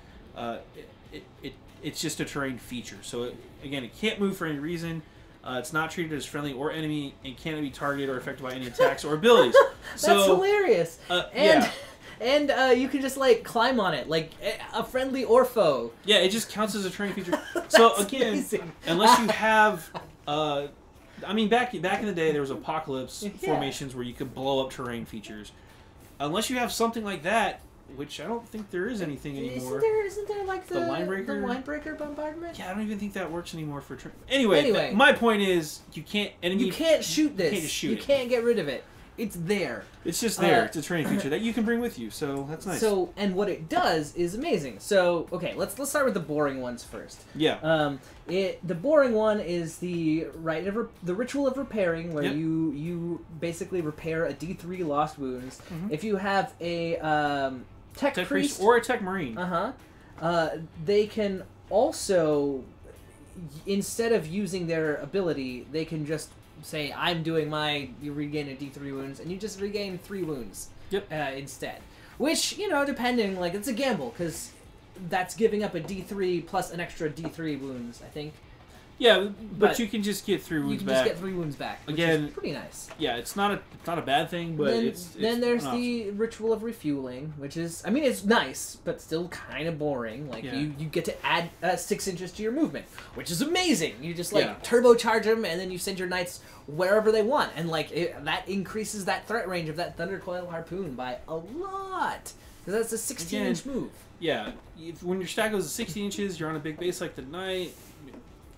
[SPEAKER 1] it's just a terrain feature. So, again, it can't move for any reason. It's not treated as friendly or enemy, and can't be targeted or affected by any attacks or abilities.
[SPEAKER 2] That's hilarious. And you can just climb on it, like a friendly or foe.
[SPEAKER 1] Yeah, it just counts as a terrain feature. So again,
[SPEAKER 2] amazing.
[SPEAKER 1] Unless you have, back in the day there was apocalypse formations where you could blow up terrain features. Unless you have something like that, which I don't think there is anything anymore.
[SPEAKER 2] Isn't there the Linebreaker bombardment?
[SPEAKER 1] Yeah, I don't even think that works anymore for Anyway, my point is you can't
[SPEAKER 2] shoot this.
[SPEAKER 1] You can't just shoot it.
[SPEAKER 2] You can't get rid of it. It's there.
[SPEAKER 1] It's just there. It's a terrain feature that you can bring with you, so that's nice.
[SPEAKER 2] So, and what it does is amazing. So, okay, let's start with the boring ones first.
[SPEAKER 1] Yeah.
[SPEAKER 2] The boring one is the ritual of repairing, where you basically repair a D3 lost wounds. Mm-hmm. If you have a tech priest
[SPEAKER 1] or a tech marine,
[SPEAKER 2] they can also, instead of using their ability, they can just say, I'm doing you regain a D3 wounds, and you just regain 3 wounds instead. Which, depending, it's a gamble, because that's giving up a D3 plus an extra D3 wounds, I think.
[SPEAKER 1] Yeah, but you can just get 3 wounds back.
[SPEAKER 2] You can just get 3 wounds back, which is pretty nice.
[SPEAKER 1] Yeah, it's not a bad thing, but
[SPEAKER 2] then there's the ritual of refueling, which is, it's nice, but still kind of boring. You get to add 6 inches to your movement, which is amazing. You just turbocharge them, and then you send your knights wherever they want, and that increases that threat range of that Thundercoil Harpoon by a lot, because that's a 16-inch move.
[SPEAKER 1] Yeah, when your stack goes to 16 inches, you're on a big base like the knight.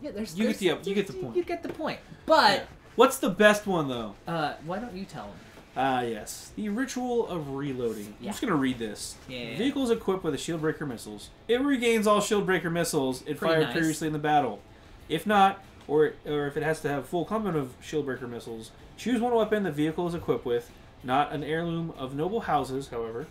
[SPEAKER 2] Yeah,
[SPEAKER 1] you get the point.
[SPEAKER 2] You get the point. But
[SPEAKER 1] what's the best one though?
[SPEAKER 2] Why don't you tell them?
[SPEAKER 1] Yes. The Ritual of Reloading. I'm just gonna read this.
[SPEAKER 2] Yeah.
[SPEAKER 1] Vehicles equipped with a Shieldbreaker missiles. It regains all Shieldbreaker missiles it fired previously in the battle. If not, or if it has to have full complement of Shieldbreaker missiles, choose one weapon the vehicle is equipped with, not an heirloom of noble houses, however.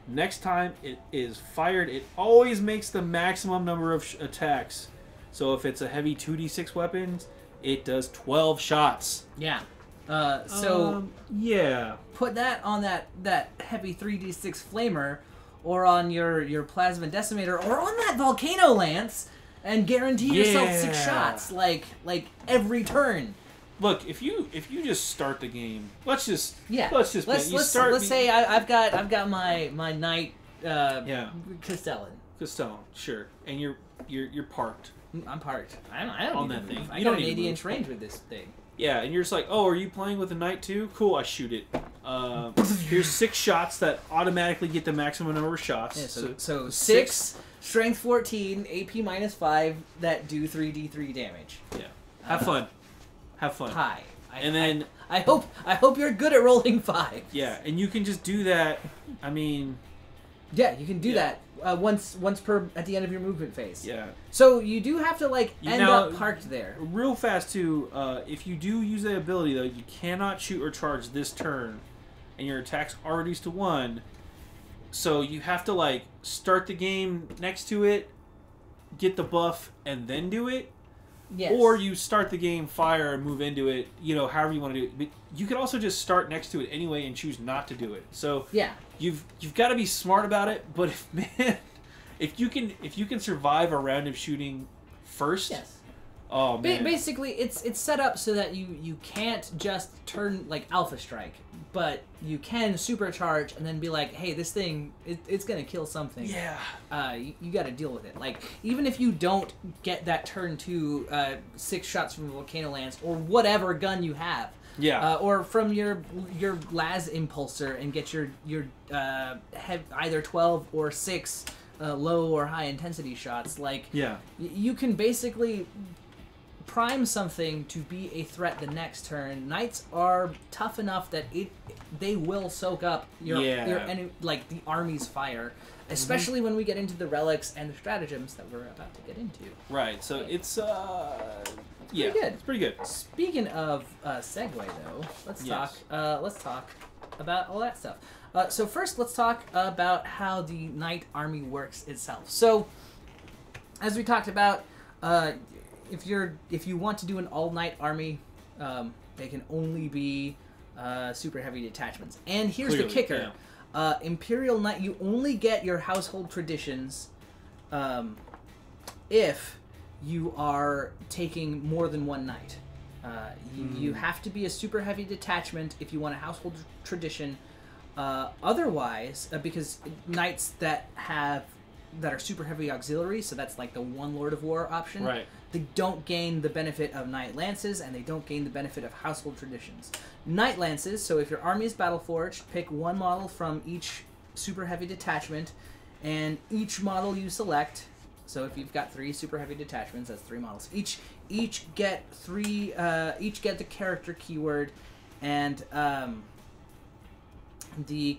[SPEAKER 1] Next time it is fired, it always makes the maximum number of attacks. So if it's a heavy 2d6 weapon, it does 12 shots.
[SPEAKER 2] Yeah.
[SPEAKER 1] Yeah.
[SPEAKER 2] Put that on that heavy 3d6 flamer, or on your plasma decimator, or on that volcano lance, and guarantee yourself 6 shots, like every turn.
[SPEAKER 1] Look, if you just start the game, let's say
[SPEAKER 2] I've got my knight Castellan,
[SPEAKER 1] sure, and you're parked.
[SPEAKER 2] I'm parked. I don't
[SPEAKER 1] on that thing.
[SPEAKER 2] I got an 80-inch range with this thing.
[SPEAKER 1] Yeah, and you're just like, oh, are you playing with a knight too? Cool, I shoot it. Here's 6 shots that automatically get the maximum number of shots.
[SPEAKER 2] Yeah, so 6, strength 14, AP -5 that do 3d3 damage.
[SPEAKER 1] Yeah, have fun.
[SPEAKER 2] Hi.
[SPEAKER 1] I
[SPEAKER 2] hope you're good at rolling 5.
[SPEAKER 1] Yeah, and you can just do that. I mean,
[SPEAKER 2] yeah, you can do that once per at the end of your movement phase.
[SPEAKER 1] Yeah.
[SPEAKER 2] So you do have to end up parked there.
[SPEAKER 1] Real fast too. If you do use that ability though, you cannot shoot or charge this turn, and your attacks are reduced to 1. So you have to start the game next to it, get the buff, and then do it.
[SPEAKER 2] Yes.
[SPEAKER 1] Or you start the game, fire, and move into it. However you want to do it. But you could also just start next to it anyway and choose not to do it. So
[SPEAKER 2] yeah,
[SPEAKER 1] you've got to be smart about it. But if you can survive a round of shooting first,
[SPEAKER 2] yes.
[SPEAKER 1] Oh man.
[SPEAKER 2] Basically, it's set up so that you can't just turn Alpha Strike, but you can supercharge and then be like, hey, this thing it's gonna kill something.
[SPEAKER 1] Yeah.
[SPEAKER 2] You got to deal with it. Even if you don't get that turn 2 6 shots from the volcano lance or whatever gun you have.
[SPEAKER 1] Yeah.
[SPEAKER 2] Or from your las impulsor and get your either 12 or 6 low or high intensity shots. You can basically prime something to be a threat the next turn. Knights are tough enough that they will soak up your enemy, the army's fire, especially when we get into the relics and the stratagems that we're about to get into.
[SPEAKER 1] Right. So it's
[SPEAKER 2] pretty good.
[SPEAKER 1] It's pretty good.
[SPEAKER 2] Speaking of segue though, let's talk about all that stuff. So first, let's talk about how the knight army works itself. So, as we talked about, if you want to do an all-knight army, they can only be super heavy detachments. And here's the kicker: Imperial Knight, you only get your household traditions if you are taking more than one knight. You have to be a super heavy detachment if you want a household tradition. Otherwise, because knights that are super heavy auxiliary, so that's the one Lord of War option.
[SPEAKER 1] Right.
[SPEAKER 2] They don't gain the benefit of knight lances, and they don't gain the benefit of household traditions. Knight lances. So if your army is battle forged, pick one model from each super heavy detachment, and each model you select. So if you've got 3 super heavy detachments, that's 3 models. Each get 3. Each get the character keyword, and the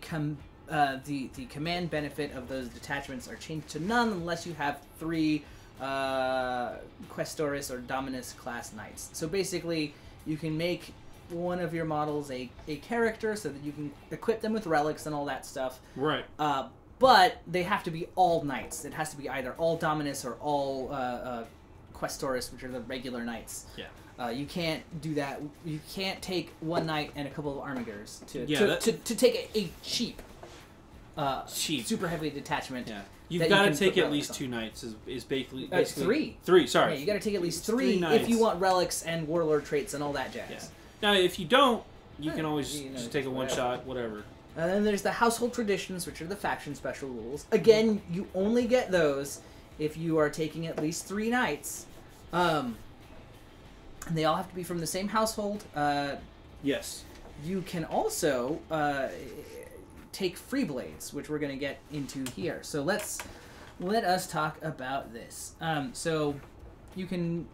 [SPEAKER 2] command benefit of those detachments are changed to none unless you have 3 Questoris or Dominus class knights. So basically, you can make one of your models a character so that you can equip them with relics and all that stuff.
[SPEAKER 1] Right.
[SPEAKER 2] But they have to be all knights. It has to be either all Dominus or all Questoris, which are the regular knights.
[SPEAKER 1] Yeah.
[SPEAKER 2] You can't do that. You can't take one knight and a couple of armigers to take a cheap super heavy detachment.
[SPEAKER 1] Yeah. You've got to take at least 2 knights. Is basically
[SPEAKER 2] 3.
[SPEAKER 1] 3. Sorry.
[SPEAKER 2] Yeah, you got to take at least 3 if you want relics and warlord traits and all that jazz.
[SPEAKER 1] Yeah. Now, if you don't, you can always just take a one shot, whatever.
[SPEAKER 2] And then there's the household traditions, which are the faction special rules. Again, you only get those if you are taking at least 3 knights. And they all have to be from the same household.
[SPEAKER 1] Yes.
[SPEAKER 2] You can also take free blades, which we're going to get into here. So let us talk about this. So you can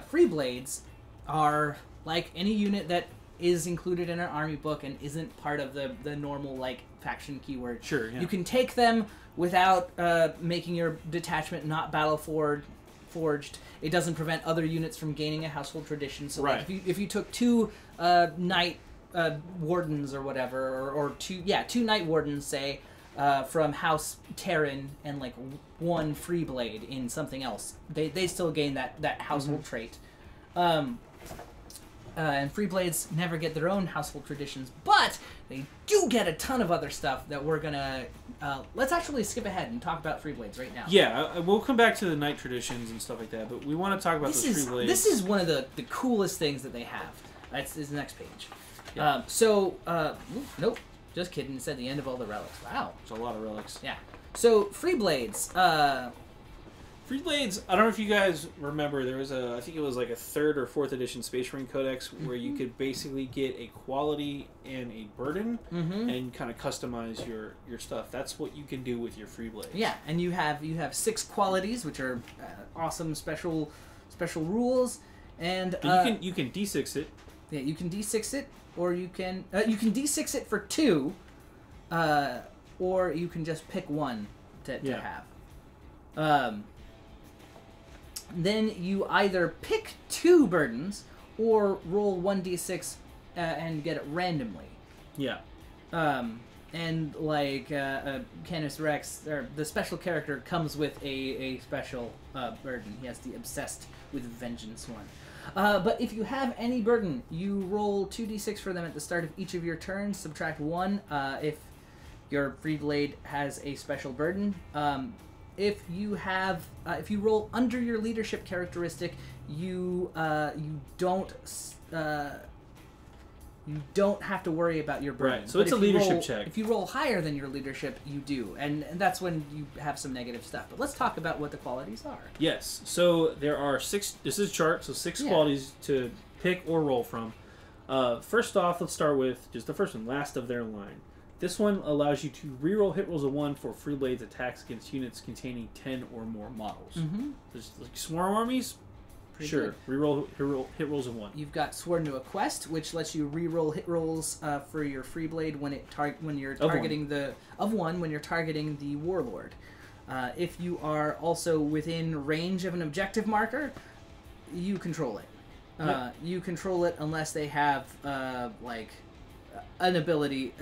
[SPEAKER 2] free blades are like any unit that is included in an army book and isn't part of the normal faction keyword.
[SPEAKER 1] Sure. Yeah.
[SPEAKER 2] You can take them without making your detachment not battle forged. It doesn't prevent other units from gaining a household tradition. So
[SPEAKER 1] right.
[SPEAKER 2] if you took 2 knight wardens or whatever, or 2 knight wardens, say, from House Terran, and 1 free blade in something else, they still gain that household trait. And free blades never get their own household traditions, but they do get a ton of other stuff that we're gonna. Let's actually skip ahead and talk about free blades right now.
[SPEAKER 1] Yeah, we'll come back to the knight traditions and stuff like that, but we want to talk about those free blades.
[SPEAKER 2] This is one of the coolest things that they have. That's the next page. Yeah. Nope, just kidding. It said the end of all the relics. Wow,
[SPEAKER 1] there's a lot of relics.
[SPEAKER 2] Yeah. So free blades.
[SPEAKER 1] Free blades, I don't know if you guys remember, there was I think it was like a 3rd or 4th edition Space Marine Codex where you could basically get a quality and a burden and kind of customize your stuff. That's what you can do with your free blades.
[SPEAKER 2] Yeah, and you have 6 qualities, which are awesome special rules, and
[SPEAKER 1] you can D6 it.
[SPEAKER 2] Yeah, you can D6 it, or you can D6 it for 2, or you can just pick one to have. Then you either pick 2 burdens or roll 1d6 and get it randomly.
[SPEAKER 1] Yeah.
[SPEAKER 2] And like Canis Rex, or the special character comes with a special burden. He has the Obsessed with Vengeance one. But if you have any burden, you roll 2d6 for them at the start of each of your turns. Subtract 1 if your free blade has a special burden. If you roll under your leadership characteristic, you don't have to worry about your burden.
[SPEAKER 1] Right. So it's a leadership check.
[SPEAKER 2] If you roll higher than your leadership, you do, and that's when you have some negative stuff. But let's talk about what the qualities are. Yes.
[SPEAKER 1] So there are 6. This is a chart. So 6 qualities to pick or roll from. First off, let's start with just the first one, last of their line. This one allows you to reroll hit rolls of 1 for free blades attacks against units containing 10 or more models. There's like swarm armies. Sure, reroll hit rolls of 1.
[SPEAKER 2] You've got Sworn to a Quest, which lets you reroll hit rolls for your free blade when you're targeting the warlord. If you are also within range of an objective marker, you control it. You control it unless they have a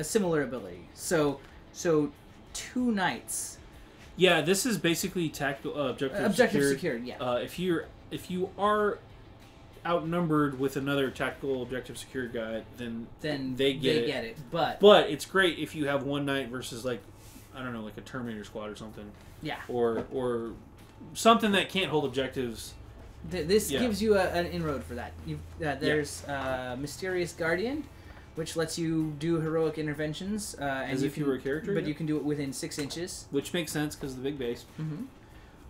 [SPEAKER 2] similar ability. So 2 knights.
[SPEAKER 1] Yeah, this is basically tactical objective
[SPEAKER 2] secured. Yeah.
[SPEAKER 1] If you are outnumbered with another tactical objective secured guy, then they get it. But it's great if you have 1 knight versus like a Terminator squad or something.
[SPEAKER 2] Yeah.
[SPEAKER 1] Or something that can't hold objectives.
[SPEAKER 2] This gives you an inroad for that. There's Mysterious Guardian, which lets you do heroic interventions.
[SPEAKER 1] As if you were a character?
[SPEAKER 2] But you can do it within 6 inches.
[SPEAKER 1] Which makes sense because of the big base.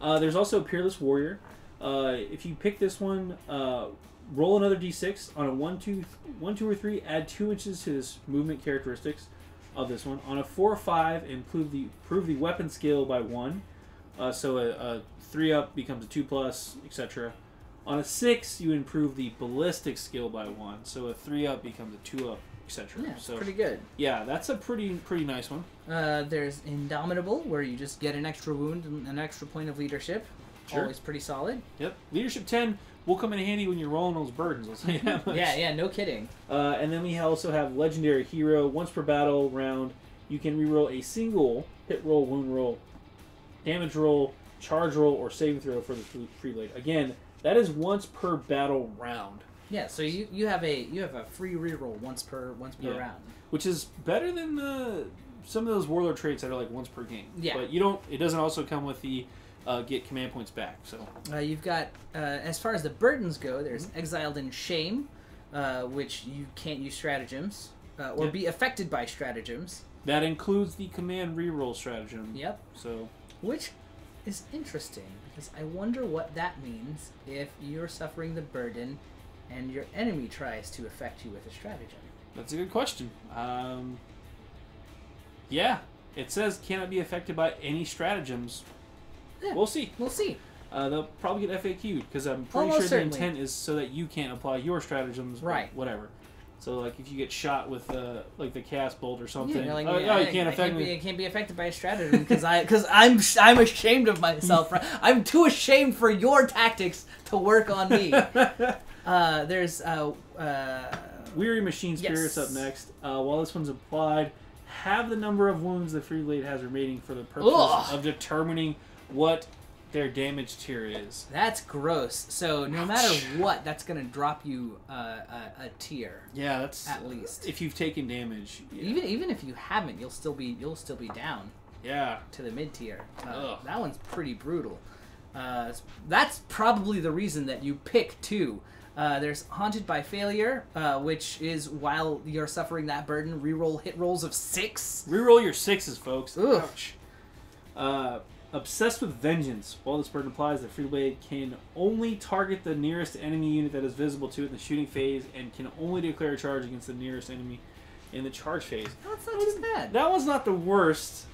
[SPEAKER 1] There's also Peerless Warrior. If you pick this one, roll another d6. On a 1, 2, or 3, add 2 inches to this movement characteristics of this one. On a 4 or 5, improve the weapon skill by 1. So a 3-up becomes a 2+, etc. On a 6, you improve the ballistic skill by 1. So a 3-up becomes a 2-up, etc.
[SPEAKER 2] Yeah,
[SPEAKER 1] so
[SPEAKER 2] pretty good.
[SPEAKER 1] Yeah, that's a pretty nice one.
[SPEAKER 2] There's Indomitable, where you just get an extra wound and an extra point of leadership.
[SPEAKER 1] Sure.
[SPEAKER 2] Always pretty solid.
[SPEAKER 1] Yep. Leadership 10 will come in handy when you're rolling those burdens. I'll tell you that much.
[SPEAKER 2] Yeah, no kidding.
[SPEAKER 1] And then we also have Legendary Hero. Once per battle round, you can reroll a single hit roll, wound roll, damage roll, charge roll, or saving throw for the free blade. Again, that is once per battle round.
[SPEAKER 2] Yeah, so you have a free reroll once per round,
[SPEAKER 1] which is better than some of those warlord traits that are like once per game.
[SPEAKER 2] Yeah,
[SPEAKER 1] but it doesn't also come with the get command points back. So
[SPEAKER 2] you've got as far as the burdens go, there's Exiled in Shame, which you can't use stratagems or be affected by stratagems.
[SPEAKER 1] That includes the command reroll stratagem.
[SPEAKER 2] Yep.
[SPEAKER 1] So
[SPEAKER 2] which is interesting because I wonder what that means if you're suffering the burden and your enemy tries to affect you with a stratagem.
[SPEAKER 1] That's a good question. Yeah, it says cannot be affected by any stratagems.
[SPEAKER 2] Yeah,
[SPEAKER 1] we'll see. They'll probably get FAQ'd because I'm pretty sure the intent is so that you can't apply your stratagems.
[SPEAKER 2] Right.
[SPEAKER 1] Whatever. So like if you get shot with like the cast bolt or something,
[SPEAKER 2] you
[SPEAKER 1] can't affect me.
[SPEAKER 2] It can't be affected by a stratagem because I'm ashamed of myself. I'm too ashamed for your tactics to work on me. There's
[SPEAKER 1] Weary Machine Spirits up next. While this one's applied, have the number of wounds the free blade has remaining for the purpose of determining what their damage tier is.
[SPEAKER 2] That's gross. So no matter what, that's gonna drop you a tier.
[SPEAKER 1] Yeah, that's
[SPEAKER 2] at least
[SPEAKER 1] if you've taken damage. Yeah.
[SPEAKER 2] Even if you haven't, you'll still be down.
[SPEAKER 1] Yeah.
[SPEAKER 2] To the mid tier. That one's pretty brutal. That's probably the reason that you pick 2. There's Haunted by Failure, which is while you're suffering that burden, reroll hit rolls of 6.
[SPEAKER 1] Reroll your 6s, folks.
[SPEAKER 2] Ouch.
[SPEAKER 1] Obsessed with Vengeance. While this burden applies, the Free Blade can only target the nearest enemy unit that is visible to it in the shooting phase, and can only declare a charge against the nearest enemy in the charge phase.
[SPEAKER 2] That's not too bad.
[SPEAKER 1] That one's not the worst.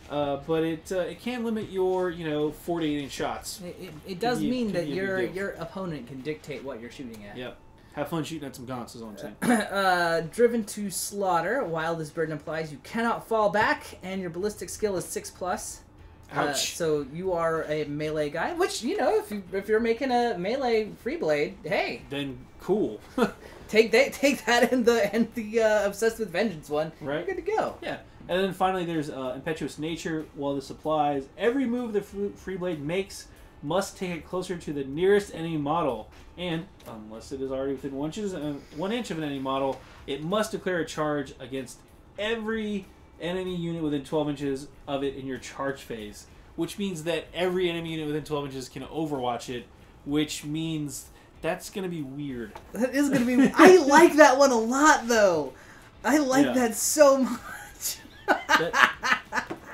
[SPEAKER 1] But it can limit your 4 to 8 inch shots.
[SPEAKER 2] It does mean that your opponent can dictate what you're shooting at.
[SPEAKER 1] Yep. Have fun shooting at some gaunts is all I'm saying.
[SPEAKER 2] Driven to Slaughter. While this burden applies, you cannot fall back, and your ballistic skill is 6+.
[SPEAKER 1] Ouch.
[SPEAKER 2] So you are a melee guy, which if you're making a melee free blade, hey,
[SPEAKER 1] then cool.
[SPEAKER 2] take that and the Obsessed with Vengeance one.
[SPEAKER 1] Right.
[SPEAKER 2] You're good to go.
[SPEAKER 1] Yeah. And then finally, there's Impetuous Nature. While this applies, every move the Free Blade makes must take it closer to the nearest enemy model, and unless it is already within 1 inch of an enemy model, it must declare a charge against every enemy unit within 12 inches of it in your charge phase. Which means that every enemy unit within 12 inches can Overwatch it, which means that's going to be weird.
[SPEAKER 2] That is going to be... I like that one a lot, though. I like that so much.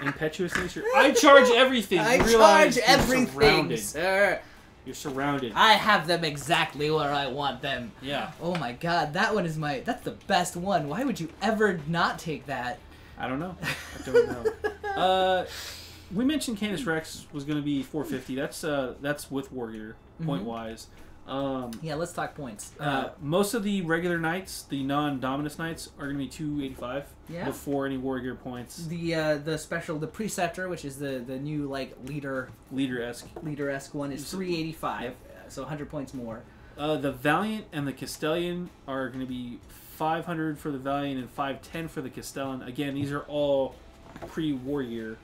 [SPEAKER 1] Impetuous Nature. I charge everything.
[SPEAKER 2] I charge everything, sir.
[SPEAKER 1] You're surrounded.
[SPEAKER 2] I have them exactly where I want them.
[SPEAKER 1] Yeah.
[SPEAKER 2] Oh my god, that one is that's the best one. Why would you ever not take that?
[SPEAKER 1] I don't know. I don't know. We mentioned Canis Rex was going to be 450. That's with Warrior, point-wise.
[SPEAKER 2] Yeah, let's talk points.
[SPEAKER 1] Most of the regular knights, the non-Dominus knights, are going to be 285 before any Warrior points.
[SPEAKER 2] The special, the Preceptor, which is the new leader-esque one, is 385, so 100 points more.
[SPEAKER 1] The Valiant and the Castellan are going to be 500 for the Valiant and 510 for the Castellan. Again, these are all pre-Warrior.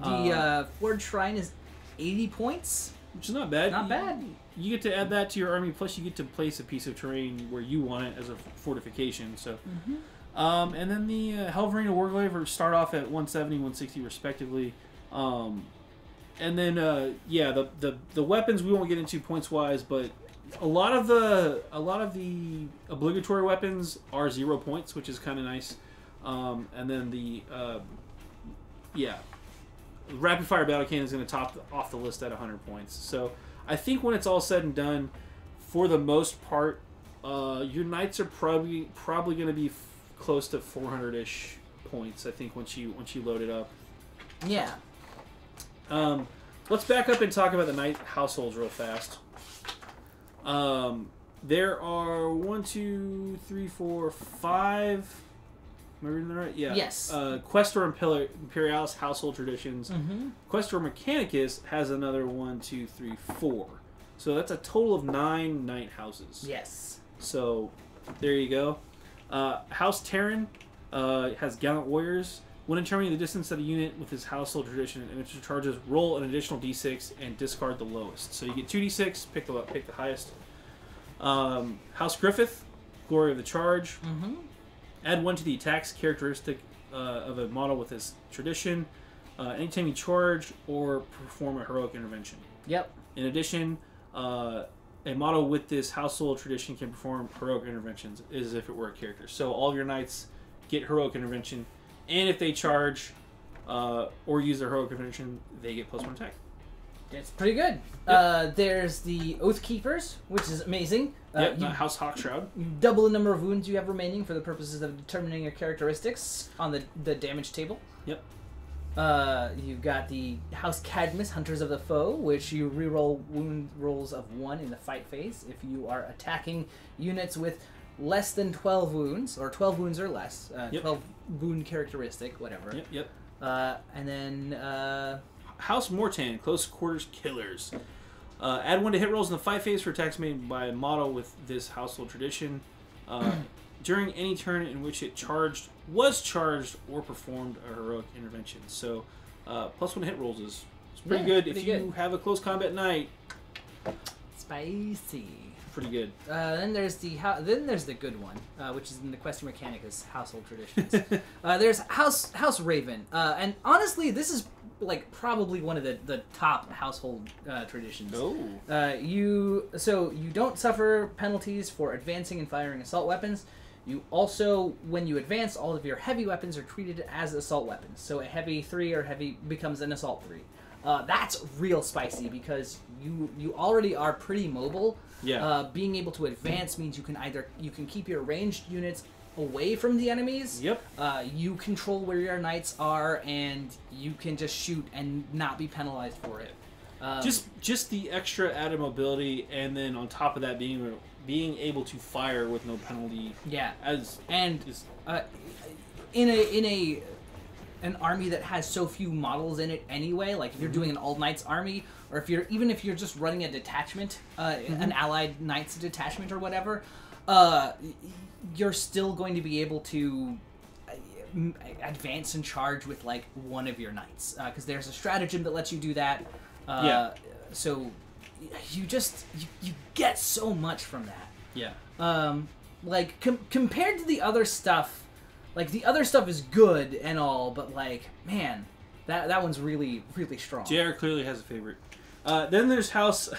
[SPEAKER 2] The Forge Shrine is 80 points.
[SPEAKER 1] Which is not bad.
[SPEAKER 2] Not bad.
[SPEAKER 1] You get to add that to your army, plus you get to place a piece of terrain where you want it as a fortification. So, and then the Helverine and Warglaive start off at 170, 160 respectively. And then the weapons we won't get into points wise, but a lot of the obligatory weapons are 0 points, which is kind of nice. And then the Rapid Fire Battle Cannon is going to top off the list at 100 points. So I think when it's all said and done, for the most part, your knights are probably going to be close to 400-ish points. I think once you load it up.
[SPEAKER 2] Yeah.
[SPEAKER 1] Let's back up and talk about the knight households real fast. There are 1, 2, 3, 4, 5. Am I reading that right? Yeah.
[SPEAKER 2] Yes.
[SPEAKER 1] Questor Imperialis Household Traditions. Questor Mechanicus has another 1, 2, 3, 4. So that's a total of 9 knight houses.
[SPEAKER 2] Yes.
[SPEAKER 1] So there you go. House Terran has Gallant Warriors. When determining the distance of a unit with his household tradition and its charges, roll an additional d6 and discard the lowest. So you get 2d6, pick the highest. House Griffith, Glory of the Charge. Add 1 to the attacks characteristic of a model with this tradition anytime you charge or perform a heroic intervention.
[SPEAKER 2] Yep.
[SPEAKER 1] In addition, a model with this household tradition can perform heroic interventions as if it were a character. So all of your knights get heroic intervention, and if they charge or use their heroic intervention, they get +1 attack.
[SPEAKER 2] That's pretty good.
[SPEAKER 1] Yep.
[SPEAKER 2] There's the Oath Keepers, which is amazing.
[SPEAKER 1] House Hawkshroud.
[SPEAKER 2] You double the number of wounds you have remaining for the purposes of determining your characteristics on the damage table.
[SPEAKER 1] Yep.
[SPEAKER 2] You've got the House Cadmus, Hunters of the Foe, which you reroll wound rolls of 1 in the fight phase if you are attacking units with less than 12 wounds, or 12 wounds or less. 12 wound characteristic, whatever.
[SPEAKER 1] Yep.
[SPEAKER 2] And then...
[SPEAKER 1] House Mortan, Close Quarters Killers. Add 1 to hit rolls in the fight phase for attacks made by a model with this household tradition. During any turn in which it was charged, or performed a heroic intervention. So, +1 hit rolls is It's pretty good if you have a close combat knight.
[SPEAKER 2] Spicy.
[SPEAKER 1] Pretty good.
[SPEAKER 2] Then there's the good one, which is in the Question Mechanicus household traditions. There's House Raven, and honestly, this is like probably one of the top household traditions.
[SPEAKER 1] Oh.
[SPEAKER 2] You don't suffer penalties for advancing and firing assault weapons. You also, when you advance, all of your heavy weapons are treated as assault weapons. So a heavy 3 or heavy becomes an assault 3. That's real spicy because you already are pretty mobile.
[SPEAKER 1] Yeah.
[SPEAKER 2] Being able to advance means you can keep your ranged units away from the enemies.
[SPEAKER 1] Yep.
[SPEAKER 2] You control where your knights are, and you can just shoot and not be penalized for it.
[SPEAKER 1] Just the extra added mobility, and then on top of that, being able to fire with no penalty.
[SPEAKER 2] Yeah.
[SPEAKER 1] In
[SPEAKER 2] an army that has so few models in it anyway, like if you're doing an all knights army, or if you're just running a detachment, an allied knights detachment or whatever, you're still going to be able to advance and charge with like one of your knights, because there's a stratagem that lets you do that. So you get so much from that.
[SPEAKER 1] Yeah.
[SPEAKER 2] Like compared to the other stuff. Like, the other stuff is good and all, but, like, man, that one's really, really strong.
[SPEAKER 1] JayArr clearly has a favorite. Then there's House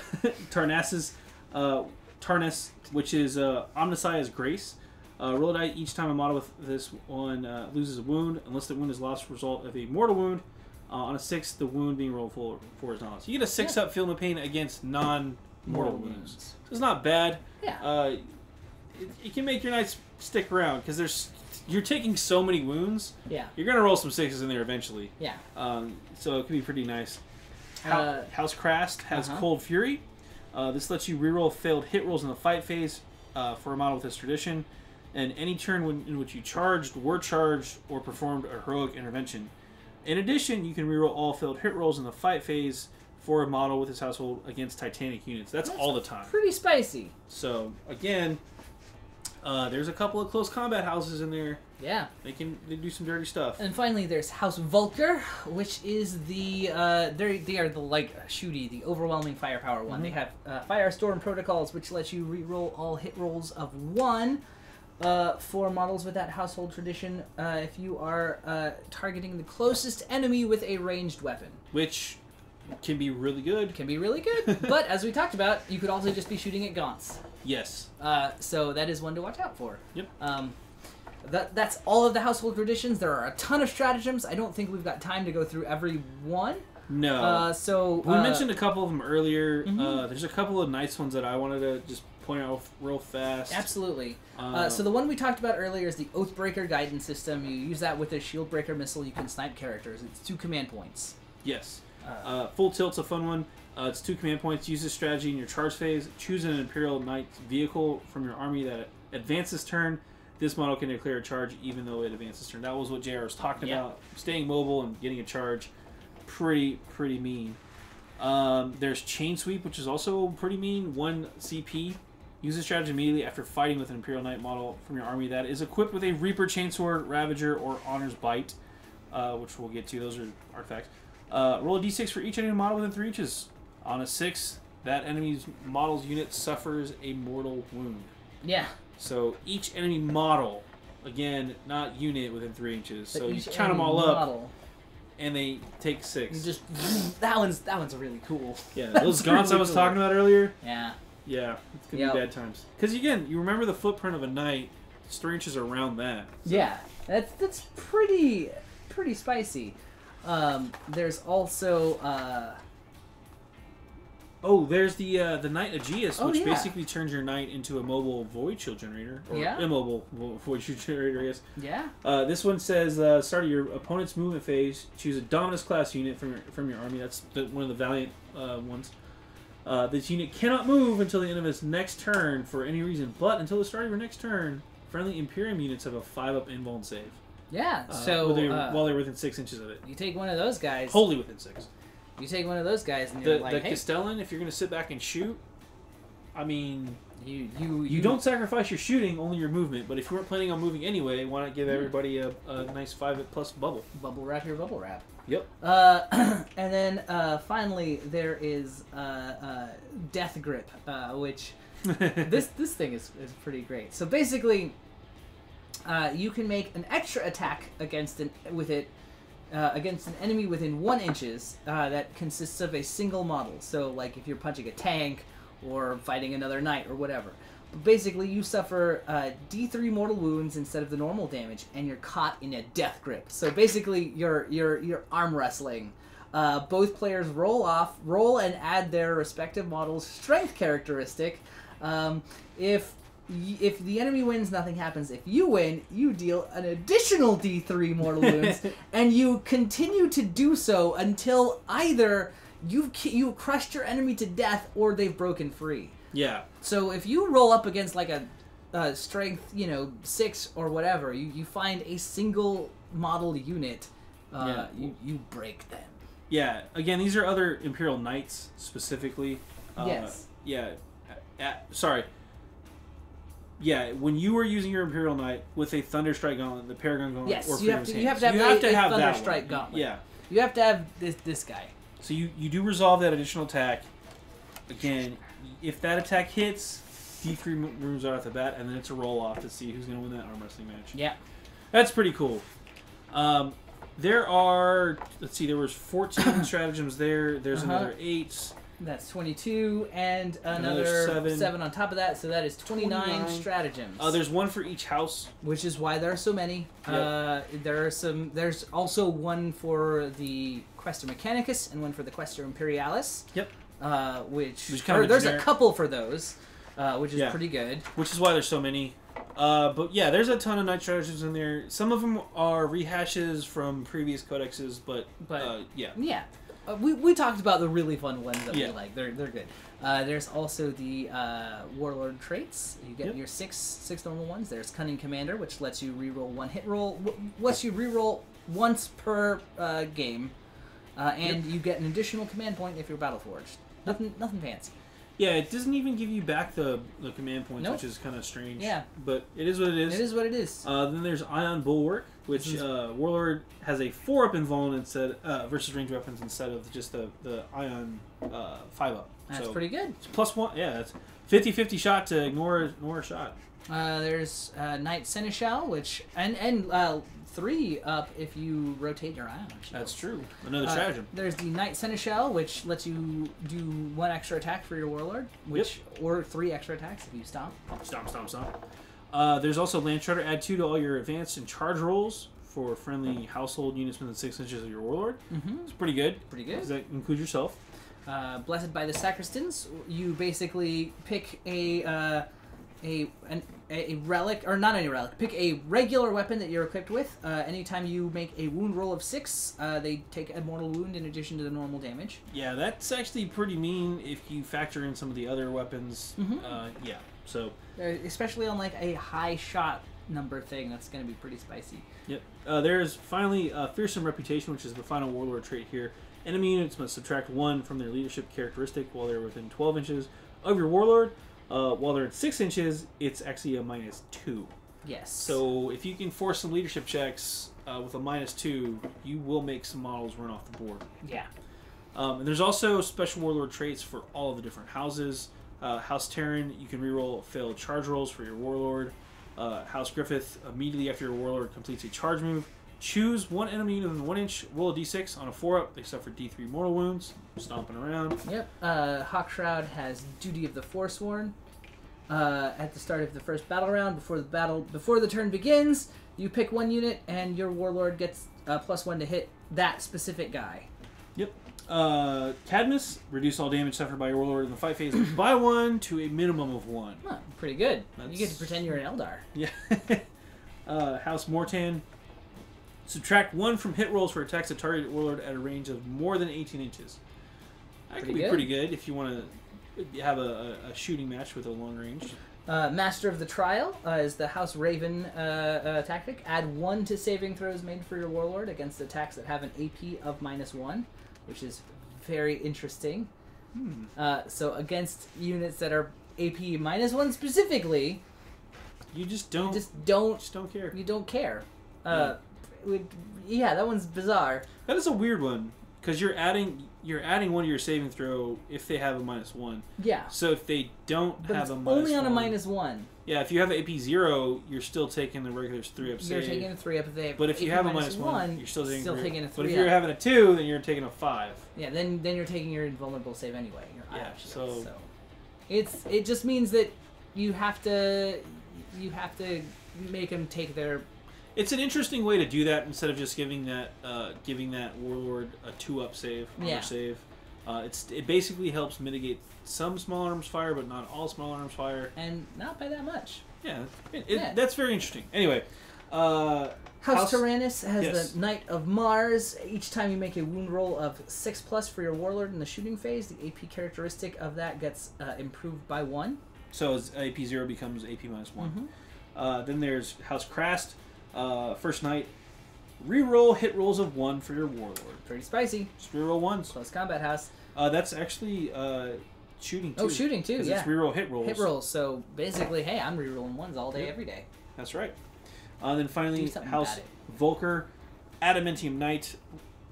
[SPEAKER 1] Tarnas's Tarnas, which is Omnissiah's Grace. Roll a die each time a model with this one loses a wound, unless the wound is lost as a result of a mortal wound. On a 6, the wound being rolled for is not lost. You get a 6-up Feel No Pain against non-mortal wounds. So it's not bad.
[SPEAKER 2] Yeah.
[SPEAKER 1] It can make your knights stick around, because you're taking so many wounds.
[SPEAKER 2] Yeah.
[SPEAKER 1] You're going to roll some 6s in there eventually.
[SPEAKER 2] Yeah.
[SPEAKER 1] So it can be pretty nice. House Crast has Cold Fury. This lets you reroll failed hit rolls in the fight phase for a model with this tradition. And any turn in which you charged, were charged, or performed a heroic intervention. In addition, you can reroll all failed hit rolls in the fight phase for a model with this household against Titanic units. That's all the time.
[SPEAKER 2] Pretty spicy.
[SPEAKER 1] So, again... there's a couple of close combat houses in there.
[SPEAKER 2] Yeah.
[SPEAKER 1] They do some dirty stuff.
[SPEAKER 2] And finally, there's House Vulker, which is they are the like shooty, the overwhelming firepower one. They have Firestorm protocols, which lets you re-roll all hit rolls of 1 for models with that household tradition if you are targeting the closest enemy with a ranged weapon.
[SPEAKER 1] Which can be really good.
[SPEAKER 2] But as we talked about, you could also just be shooting at gaunts.
[SPEAKER 1] Yes.
[SPEAKER 2] So that is one to watch out for.
[SPEAKER 1] Yep.
[SPEAKER 2] That's all of the household traditions. There are a ton of stratagems. I don't think we've got time to go through every one.
[SPEAKER 1] No. We mentioned a couple of them earlier. There's a couple of nice ones that I wanted to just point out real fast.
[SPEAKER 2] Absolutely. So the one we talked about earlier is the Oathbreaker guidance system. You use that with a Shieldbreaker missile. You can snipe characters. It's 2 command points.
[SPEAKER 1] Yes. Full Tilt's a fun one. It's 2 command points. Use this strategy in your charge phase. Choose an Imperial Knight vehicle from your army that advances turn. This model can declare a charge even though it advances turn. That was what JayArr was talking about. Staying mobile and getting a charge. Pretty mean. There's Chain Sweep, which is also pretty mean. 1 CP. Use this strategy immediately after fighting with an Imperial Knight model from your army that is equipped with a Reaper Chainsword, Ravager, or Honor's Bite, which we'll get to. Those are artifacts. Roll a d6 for each enemy model within 3 inches. On a 6, that enemy's model's unit suffers a mortal wound.
[SPEAKER 2] Yeah.
[SPEAKER 1] So each enemy model, again, not unit within 3 inches. So you count them all up, and they take 6.
[SPEAKER 2] That one's really cool.
[SPEAKER 1] Yeah, those gaunts I was talking about earlier.
[SPEAKER 2] Yeah.
[SPEAKER 1] Yeah, it's gonna be bad times. Because again, you remember the footprint of a knight. It's 3 inches around that. So.
[SPEAKER 2] Yeah, that's pretty spicy. There's also
[SPEAKER 1] there's the Knight Aegeus, which basically turns your knight into a mobile void shield generator, or immobile void shield generator, I guess.
[SPEAKER 2] Yeah.
[SPEAKER 1] This one says start of your opponent's movement phase. Choose a Dominus class unit from your army. That's one of the Valiant ones. This unit cannot move until the end of its next turn for any reason, but until the start of your next turn, friendly Imperium units have a 5-up invuln save.
[SPEAKER 2] Yeah,
[SPEAKER 1] while they're within 6 inches of it.
[SPEAKER 2] You take one of those guys.
[SPEAKER 1] Wholly within 6.
[SPEAKER 2] You take one of those guys, and you're like,
[SPEAKER 1] the Castellan. If you're going to sit back and shoot, I mean,
[SPEAKER 2] you
[SPEAKER 1] don't sacrifice your shooting, only your movement. But if you weren't planning on moving anyway, why not give everybody a nice 5+ bubble?
[SPEAKER 2] Bubble wrap your bubble wrap.
[SPEAKER 1] Yep.
[SPEAKER 2] And then finally there is Death Grip, which this thing is pretty great. So basically, you can make an extra attack against an enemy within 1 inches that consists of a single model. So like if you're punching a tank or fighting another knight or whatever. But basically, you suffer D3 mortal wounds instead of the normal damage, and you're caught in a death grip. So basically, you're arm wrestling. Both players roll and add their respective model's strength characteristic. If the enemy wins, nothing happens. If you win, you deal an additional D3 mortal wounds, and you continue to do so until either you've crushed your enemy to death or they've broken free.
[SPEAKER 1] Yeah.
[SPEAKER 2] So if you roll up against like a strength, 6 or whatever, you find a single model unit, you break them.
[SPEAKER 1] Yeah. Again, these are other Imperial Knights specifically.
[SPEAKER 2] Yes.
[SPEAKER 1] Yeah. Sorry. Yeah, when you were using your Imperial Knight with a Thunderstrike Gauntlet, the Paragon Gauntlet,
[SPEAKER 2] yes,
[SPEAKER 1] or
[SPEAKER 2] you have to have a Thunderstrike Gauntlet.
[SPEAKER 1] Yeah.
[SPEAKER 2] You have to have this guy.
[SPEAKER 1] So you do resolve that additional attack. Again, if that attack hits, D3 moves out at the bat, and then it's a roll-off to see who's going to win that arm wrestling match.
[SPEAKER 2] Yeah.
[SPEAKER 1] That's pretty cool. There are, let's see, there was 14 stratagems there. There's another 8.
[SPEAKER 2] That's 22, and another 7 on top of that, so that is 29 stratagems.
[SPEAKER 1] There's one for each house.
[SPEAKER 2] Which is why there are so many. Yep. There's also one for the Questor Mechanicus and one for the Questor Imperialis.
[SPEAKER 1] Yep.
[SPEAKER 2] There's a couple for those, which is pretty good.
[SPEAKER 1] Which is why there's so many. But yeah, there's a ton of knight stratagems in there. Some of them are rehashes from previous codexes, but yeah.
[SPEAKER 2] Yeah. We talked about the really fun ones that we like. They're good. There's also the Warlord traits. You get your six normal ones. There's Cunning Commander, which lets you reroll 1 hit roll. Lets you reroll once per game. And you get an additional command point if you're Battleforged. Nothing fancy.
[SPEAKER 1] Yeah, it doesn't even give you back the command points, which is kind of strange.
[SPEAKER 2] Yeah.
[SPEAKER 1] But it is what it is.
[SPEAKER 2] It is what it is.
[SPEAKER 1] Then there's Ion Bulwark, which Warlord has a 4-up invuln instead versus ranged weapons instead of just the Ion 5-up.
[SPEAKER 2] That's pretty good.
[SPEAKER 1] It's +1. Yeah, that's 50-50 shot to ignore a shot.
[SPEAKER 2] There's Knight Seneschal, which and 3 up if you rotate your Ion Shield.
[SPEAKER 1] That's true. Another stratagem.
[SPEAKER 2] There's the Knight Seneschal, which lets you do 1 extra attack for your Warlord, or 3 extra attacks if you stomp.
[SPEAKER 1] Stomp. There's also Land Shredder. Add 2 to all your advanced and charge rolls for friendly household units within 6 inches of your Warlord. Mm-hmm. It's pretty good.
[SPEAKER 2] Does
[SPEAKER 1] that include yourself?
[SPEAKER 2] Blessed by the Sacristans. You basically pick a relic, or not any relic. Pick a regular weapon that you're equipped with. Anytime you make a wound roll of 6, they take a mortal wound in addition to the normal damage.
[SPEAKER 1] Yeah, that's actually pretty mean if you factor in some of the other weapons. Mm-hmm. Yeah, so
[SPEAKER 2] especially on like a high shot number thing, that's going to be pretty spicy.
[SPEAKER 1] Yep. There's finally Fearsome Reputation, which is the final Warlord trait here. Enemy units must subtract 1 from their leadership characteristic while they're within 12 inches of your Warlord. While they're at 6 inches, it's actually a -2.
[SPEAKER 2] Yes.
[SPEAKER 1] So if you can force some leadership checks with a -2, you will make some models run off the board.
[SPEAKER 2] Yeah.
[SPEAKER 1] And there's also special Warlord traits for all of the different houses. House Terran, you can reroll failed charge rolls for your Warlord. House Griffith, immediately after your Warlord completes a charge move, choose 1 enemy unit within 1 inch, roll a d6 on a 4-up. They suffer d3 mortal wounds, stomping around.
[SPEAKER 2] Yep. Hawkshroud has Duty of the Forsworn. At the start of the first battle round, before the turn begins, you pick 1 unit, and your Warlord gets +1 to hit that specific guy.
[SPEAKER 1] Yep. Cadmus, reduce all damage suffered by your Warlord in the fight phase by 1 to a minimum of 1.
[SPEAKER 2] Huh, pretty good. You get to pretend you're an Eldar.
[SPEAKER 1] Yeah. House Mortan, subtract 1 from hit rolls for attacks that target Warlord at a range of more than 18 inches. That could be pretty good if you want to have a shooting match with a long range.
[SPEAKER 2] Master of the Trial is the House Raven tactic. Add 1 to saving throws made for your Warlord against attacks that have an AP of -1, which is very interesting. So against units that are AP -1 specifically,
[SPEAKER 1] you just don't care.
[SPEAKER 2] You don't care. Yeah, that one's bizarre.
[SPEAKER 1] That is a weird one because you're adding one to your saving throw if they have a -1.
[SPEAKER 2] Yeah.
[SPEAKER 1] So if they don't have a -1,
[SPEAKER 2] only on a -1.
[SPEAKER 1] Yeah, if you have an AP 0, you're still taking the regular 3-up save.
[SPEAKER 2] You're taking a 3-up save.
[SPEAKER 1] But if you have a -1, you're still taking
[SPEAKER 2] a 3-up.
[SPEAKER 1] But if you're having a 2, then you're taking a 5.
[SPEAKER 2] Yeah, then you're taking your invulnerable save anyway.
[SPEAKER 1] Yeah, so
[SPEAKER 2] it just means that you have to make them take their.
[SPEAKER 1] It's an interesting way to do that instead of just giving that warlord a 2-up save save. It basically helps mitigate some small arms fire, but not all small arms fire,
[SPEAKER 2] and not by that much.
[SPEAKER 1] Yeah, that's very interesting. Anyway,
[SPEAKER 2] House Tyrannus has the Knight of Mars. Each time you make a wound roll of 6+ for your warlord in the shooting phase, the AP characteristic of that gets improved by 1.
[SPEAKER 1] So as AP 0 becomes AP -1. Then there's House Krast. First Knight. Reroll hit rolls of 1 for your warlord.
[SPEAKER 2] Pretty spicy.
[SPEAKER 1] Just reroll 1s.
[SPEAKER 2] Close combat house.
[SPEAKER 1] That's actually shooting too.
[SPEAKER 2] Oh, shooting too, yeah.
[SPEAKER 1] It's reroll hit rolls.
[SPEAKER 2] Hit rolls. So basically, hey, I'm rerolling 1s all day, every day.
[SPEAKER 1] That's right. Then finally, House Volker, Adamantium Knight.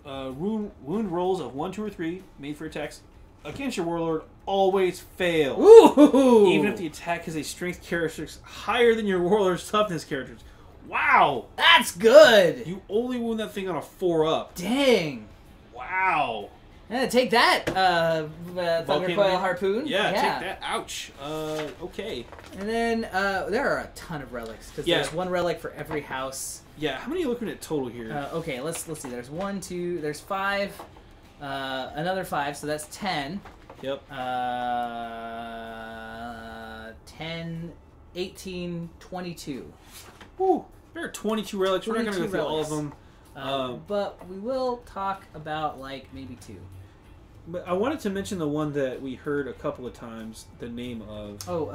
[SPEAKER 1] Wound rolls of 1, 2, or 3 made for attacks against your warlord always fail.
[SPEAKER 2] Ooh!
[SPEAKER 1] Even if the attack has a strength characteristic higher than your warlord's toughness characteristics. Wow!
[SPEAKER 2] That's good!
[SPEAKER 1] You only wound that thing on a 4-up.
[SPEAKER 2] Dang!
[SPEAKER 1] Wow!
[SPEAKER 2] Yeah, take that, Thunder Coil Harpoon.
[SPEAKER 1] Yeah, take that. Ouch. Okay.
[SPEAKER 2] And then there are a ton of relics because there's one relic for every house.
[SPEAKER 1] Yeah. How many are you looking at total here?
[SPEAKER 2] Okay, let's see. There's 1, 2. There's 5. Another 5, so that's 10.
[SPEAKER 1] Yep.
[SPEAKER 2] 10, 18, 22.
[SPEAKER 1] Woo! There are 22 relics. We're not going to go through all of them.
[SPEAKER 2] But we will talk about, like, maybe 2.
[SPEAKER 1] But I wanted to mention the one that we heard a couple of times, the name of.
[SPEAKER 2] Oh,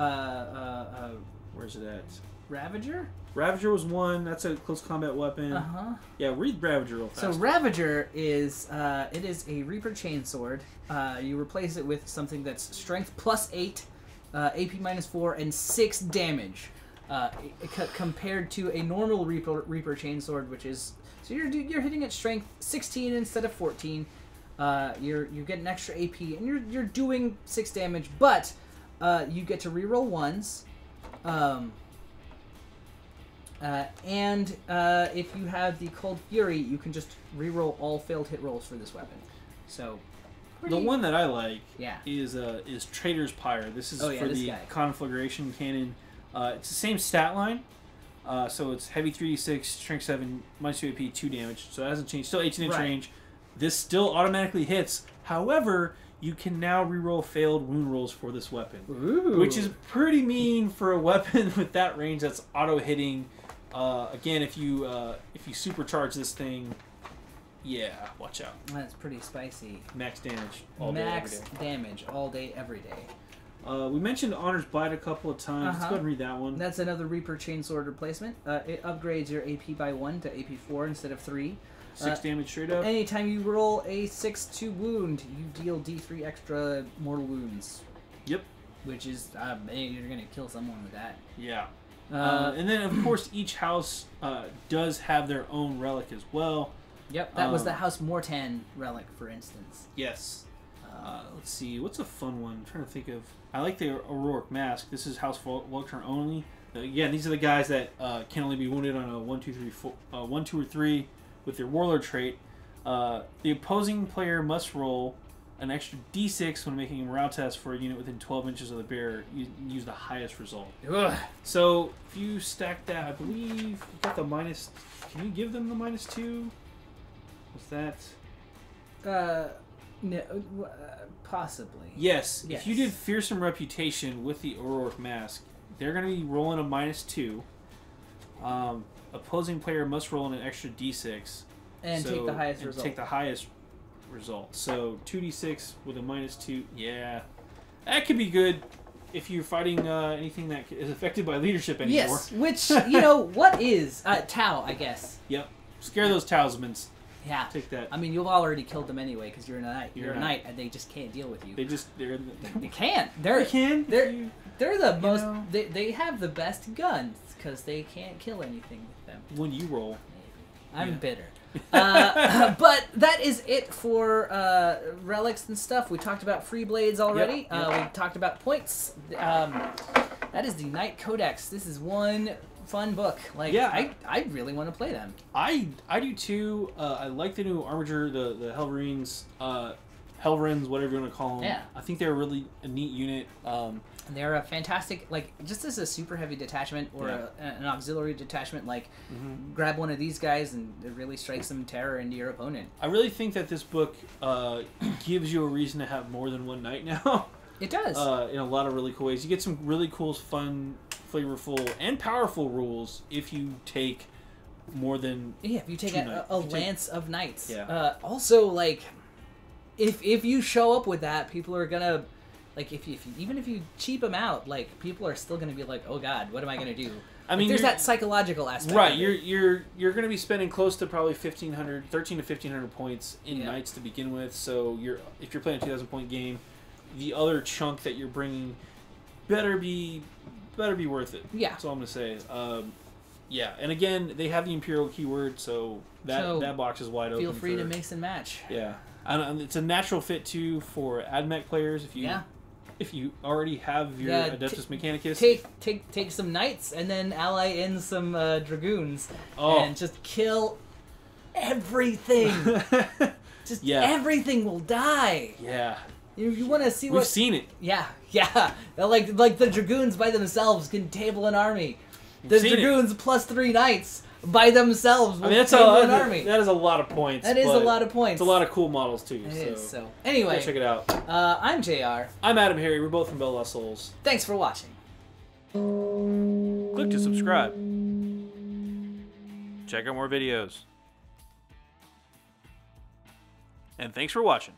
[SPEAKER 1] where's it at?
[SPEAKER 2] Ravager?
[SPEAKER 1] Ravager was one. That's a close combat weapon.
[SPEAKER 2] Uh-huh.
[SPEAKER 1] Yeah, read Ravager real fast.
[SPEAKER 2] So Ravager is, it is a Reaper Chainsword. You replace it with something that's Strength +8, AP -4, and 6 damage. Compared to a normal Reaper Chainsword, which is... So you're hitting at Strength 16 instead of 14. You get an extra AP, and you're doing 6 damage, but you get to reroll 1s. And if you have the Cold Fury, you can just reroll all failed hit rolls for this weapon. So
[SPEAKER 1] the one that I like is Trader's Pyre. This is for the Conflagration Cannon. It's the same stat line. So it's heavy 3d6, strength 7, -2 AP, 2 damage. So it hasn't changed. Still 18-inch range. This still automatically hits. However, you can now reroll failed wound rolls for this weapon.
[SPEAKER 2] Ooh.
[SPEAKER 1] Which is pretty mean for a weapon with that range that's auto-hitting. Again, if you supercharge this thing, yeah, watch out.
[SPEAKER 2] That's pretty spicy.
[SPEAKER 1] Max damage all
[SPEAKER 2] day, every day.
[SPEAKER 1] We mentioned Honor's Bite a couple of times. Let's go ahead and read that one.
[SPEAKER 2] That's another Reaper Chainsword replacement. It upgrades your AP by 1 to AP 4 instead of 3.
[SPEAKER 1] 6 damage straight up.
[SPEAKER 2] Anytime you roll a 6-2 wound, you deal D3 extra mortal wounds.
[SPEAKER 1] Yep.
[SPEAKER 2] Which is, you're going to kill someone with that.
[SPEAKER 1] Yeah. And then, of course, each house does have their own relic as well.
[SPEAKER 2] Yep, that was the House Mortan relic, for instance.
[SPEAKER 1] Yes. Let's see, what's a fun one? I'm trying to think of... I like the Auroric Mask. This is House Volkner only. Again, these are the guys that can only be wounded on a 1, 2, or 3 with their Warlord trait. The opposing player must roll an extra d6 when making a morale test for a unit within 12 inches of the bearer. You use the highest result.
[SPEAKER 2] Ugh.
[SPEAKER 1] So, if you stack that, I believe you got the minus... Can you give them the -2? What's that?
[SPEAKER 2] No, possibly.
[SPEAKER 1] Yes. If you did Fearsome Reputation with the Auroric Mask, they're going to be rolling a -2. Opposing player must roll an extra d6.
[SPEAKER 2] And take the highest result.
[SPEAKER 1] Take the highest result. So 2d6 with a -2. Yeah. That could be good if you're fighting anything that is affected by leadership anymore.
[SPEAKER 2] Yes, which, what is? Tau, I guess.
[SPEAKER 1] Yep. Scare those talismans.
[SPEAKER 2] Yeah.
[SPEAKER 1] Take that.
[SPEAKER 2] I mean, you've already killed them anyway because you're a knight. You're a knight, and they just can't deal with you.
[SPEAKER 1] They
[SPEAKER 2] can't. They They're the most. They have the best guns because they can't kill anything with them.
[SPEAKER 1] When you roll.
[SPEAKER 2] I'm bitter. But that is it for relics and stuff. We talked about free blades already. We talked about points. That is the Knight Codex. This is one fun book. Like, I really want to play them. I
[SPEAKER 1] do too. I like the new Armiger, the Helverines, Helverins, whatever you want to call them.
[SPEAKER 2] Yeah.
[SPEAKER 1] I think they're really a neat unit.
[SPEAKER 2] They're a fantastic, like, just as a super heavy detachment or an auxiliary detachment, like, grab one of these guys and it really strikes some terror into your opponent.
[SPEAKER 1] I really think that this book gives you a reason to have more than one knight now.
[SPEAKER 2] It does.
[SPEAKER 1] In a lot of really cool ways. You get some really cool, fun, flavorful, and powerful rules if you take more than
[SPEAKER 2] if you take a lance of knights.
[SPEAKER 1] Yeah.
[SPEAKER 2] Also, like, if you show up with that, people are gonna... Like, even if you cheap them out, like, people are still going to be like, oh, God, what am I going to do? I mean, there's that psychological aspect.
[SPEAKER 1] Right, you're going to be spending close to probably 13 to 1,500 points in Knights to begin with. So if you're playing a 2,000-point game, the other chunk that you're bringing better be worth it.
[SPEAKER 2] Yeah.
[SPEAKER 1] That's all I'm going to say. Yeah, and again, they have the Imperial keyword, so that box is wide open.
[SPEAKER 2] Feel free to mix and match.
[SPEAKER 1] Yeah. And it's a natural fit, too, for AdMech players. If you already have your Adeptus Mechanicus,
[SPEAKER 2] take some knights and then ally in some dragoons and just kill everything. Everything will die.
[SPEAKER 1] Yeah.
[SPEAKER 2] You want to see
[SPEAKER 1] We've seen it.
[SPEAKER 2] Yeah. Like the dragoons by themselves can table an army. The dragoons plus 3 knights by themselves will table an army.
[SPEAKER 1] That is a lot of points.
[SPEAKER 2] That is a lot of points.
[SPEAKER 1] It's a lot of cool models too.
[SPEAKER 2] So anyway,
[SPEAKER 1] check it out.
[SPEAKER 2] I'm JayArr.
[SPEAKER 1] I'm AdamHarry. We're both from BoLS Souls.
[SPEAKER 2] Thanks for watching.
[SPEAKER 1] Click to subscribe. Check out more videos. And thanks for watching.